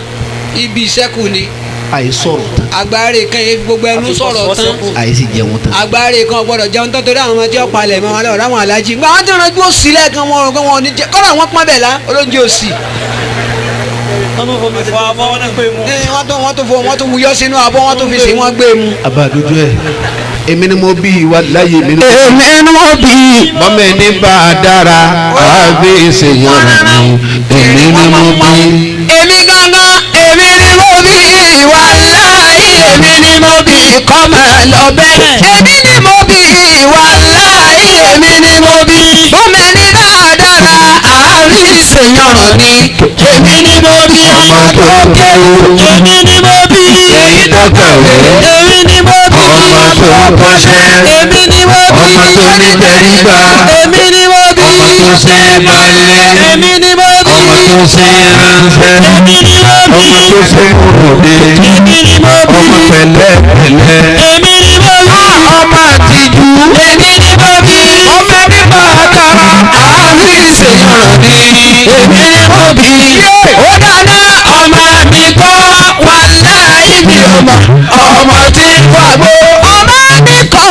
ibi ìṣẹ́kù ni. àìsọ̀rọ̀ tán. agbára kan gbogbo ẹnu sọ̀rọ̀ tán. àìsí jẹun tán. agbára kan gbọ́dọ̀ jẹun tán torí àwọn ọmọ tí ó palẹ̀ mọ́ wọn lọ́wọ́ láwọn alájí. gba àwọn tí wọn ju òsì lẹ́ẹ̀kan wọn rò pé wọn ò ní jẹ kọ́lá wọn pọ́n bẹ̀ lá olóúnjẹ òsì. wọ́n tó wuyọ́ sínú abọ́ wọ́n tó fi sí wọ́n gbé mu. Abadojuhe èmi ni mo bí ìwà láyé mi. èmi ni mo bí. mọ́mọ́ ẹni bá a dára àbí ìṣèyànrà mi èmi ni mo bí. èmi gangan èmi ni mo bí ìwà láyé èmi ni mo bí kọ́mọ lọ́bẹ̀. èmi ni mo bí ìwà láyé èmi ni mo bí. mọ́mọ́ ẹni bá a dára àbí ìṣèyànrà mi èmi ni mo bí. ọmọ tó kéwù èmi ni mo bí. èyí tó kàwé èmi ni mo bí. ọmọ tó kọ́ṣẹ́ èmi ni mo bí. ọmọ tó ní tẹríba èmi ni mo bí. ọmọ tó ṣe balẹ̀ èmi ni mo bí. ọmọ tó ṣe ránṣẹ́ èmi ni mo bí. ọmọ tó ṣe kúròdé èmi ni mo bí. ọmọ pẹ̀lẹ́pẹ̀lẹ́ èmi ni mo bí. ọmọ àtijú èmi ni mo bí. ọmọ nípa àtàrà àbí ìṣèyànràn ni èmi ni mo bí. ó dáná ọmọ mi kọ́ wà láì bí ọmọ tí fàgbó. ọmọ mi kọ́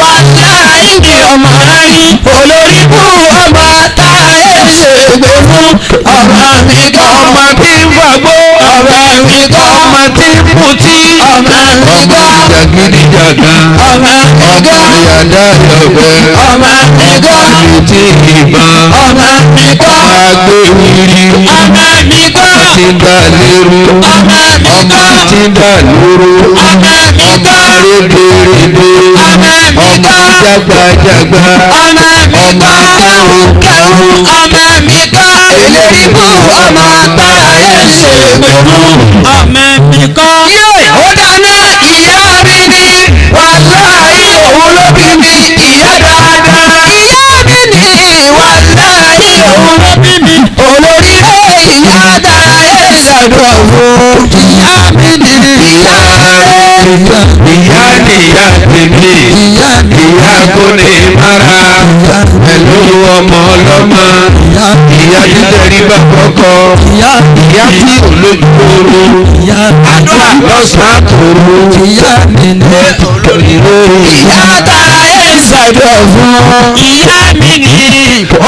wà láì bí ọmọ rí olórí bú ọmọ táyé ṣègbè fún. ọmọ mi kọ́ ọmọ tí fàgbó. ọmọ mi kọ́ ọmọ tí mutí. ọmọ mi kọ́ jàgídíjàgan. ọmọ mi kọ́ ìyàdá yọ̀bẹ. ọmọ mi kọ́ ìtì ìbọn. ọmọ mi kọ́ agbéwìrì. ọmọ mi kọ́ ti dà lérú. ọmọ mi kọ́ ti dà lóró. ọmọ mi kọ́ rédèrèdè. ọmọ mi kọ́ jágbàjágbà. ọmọ mi kọ́ kẹrùnkẹrùn. ọmọ mi kọ́ eléyìí bú ọmọ táyé ṣègbè fún. ọmọ mi kọ́. ó dáná ìyá mi ní wàláhì òun ló bí mi ìyá dáadáa. ìyá mi ní wàláhì òun ló bí mi olórí ìyá táyé ṣàdúrà fún. ìyá mi ní ìyá rẹ̀. ìyá nìyá tèmi. ìyá kò ní mara. pẹ̀lú ọmọ ọlọ́mọ. ìyá títẹ̀rí bá kọ́kọ́. ìyá tí olójúkoro. àdúrà lọ́sàn-án tòru. ìyá táyé ṣàdúrà fún. ìyá mi ní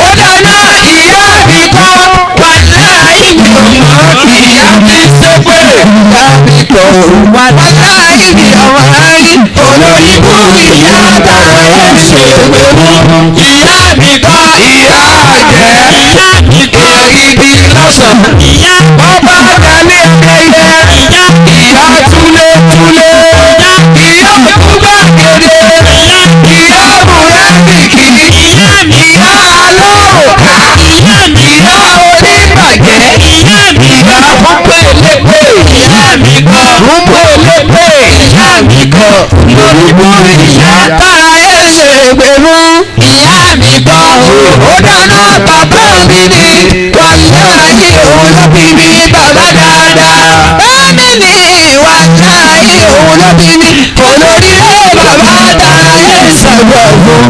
ó dáná ìyá mi kọ́ wàláhì mi ò mọ̀. ìyá mi ṣépè ìyá mi kọ́ wàláhì mi ò mọ̀ rí olórí bú ìyá táyé ṣègbè fún. ìyá mi kọ́ ìyá àjẹ́ ìyá mi kọ́ ibi lọ́sàn. ìyá ọba dalẹ̀ ẹyẹ ìyá túlétúlé ìyá kúgbà kéde ìyá mùnàfíkì ìyá alóòkà ìyá oníbàjẹ́ ìyá púpẹ̀lẹ́pẹ̀ ìyá mi kọ́ púpẹ̀lẹ́pẹ̀ ìyá mi kọ́ lórúkọ ìyá táyé ṣègbè fún. ìyá mi kọ́ ó dáná bàbá mi ní wàláhì òun ló bí mi bàbá dáadáa. bẹ́ẹ̀ni ní wàláhì òun ló bí mi olórí bàbá táyé ṣàgbọ̀ fún.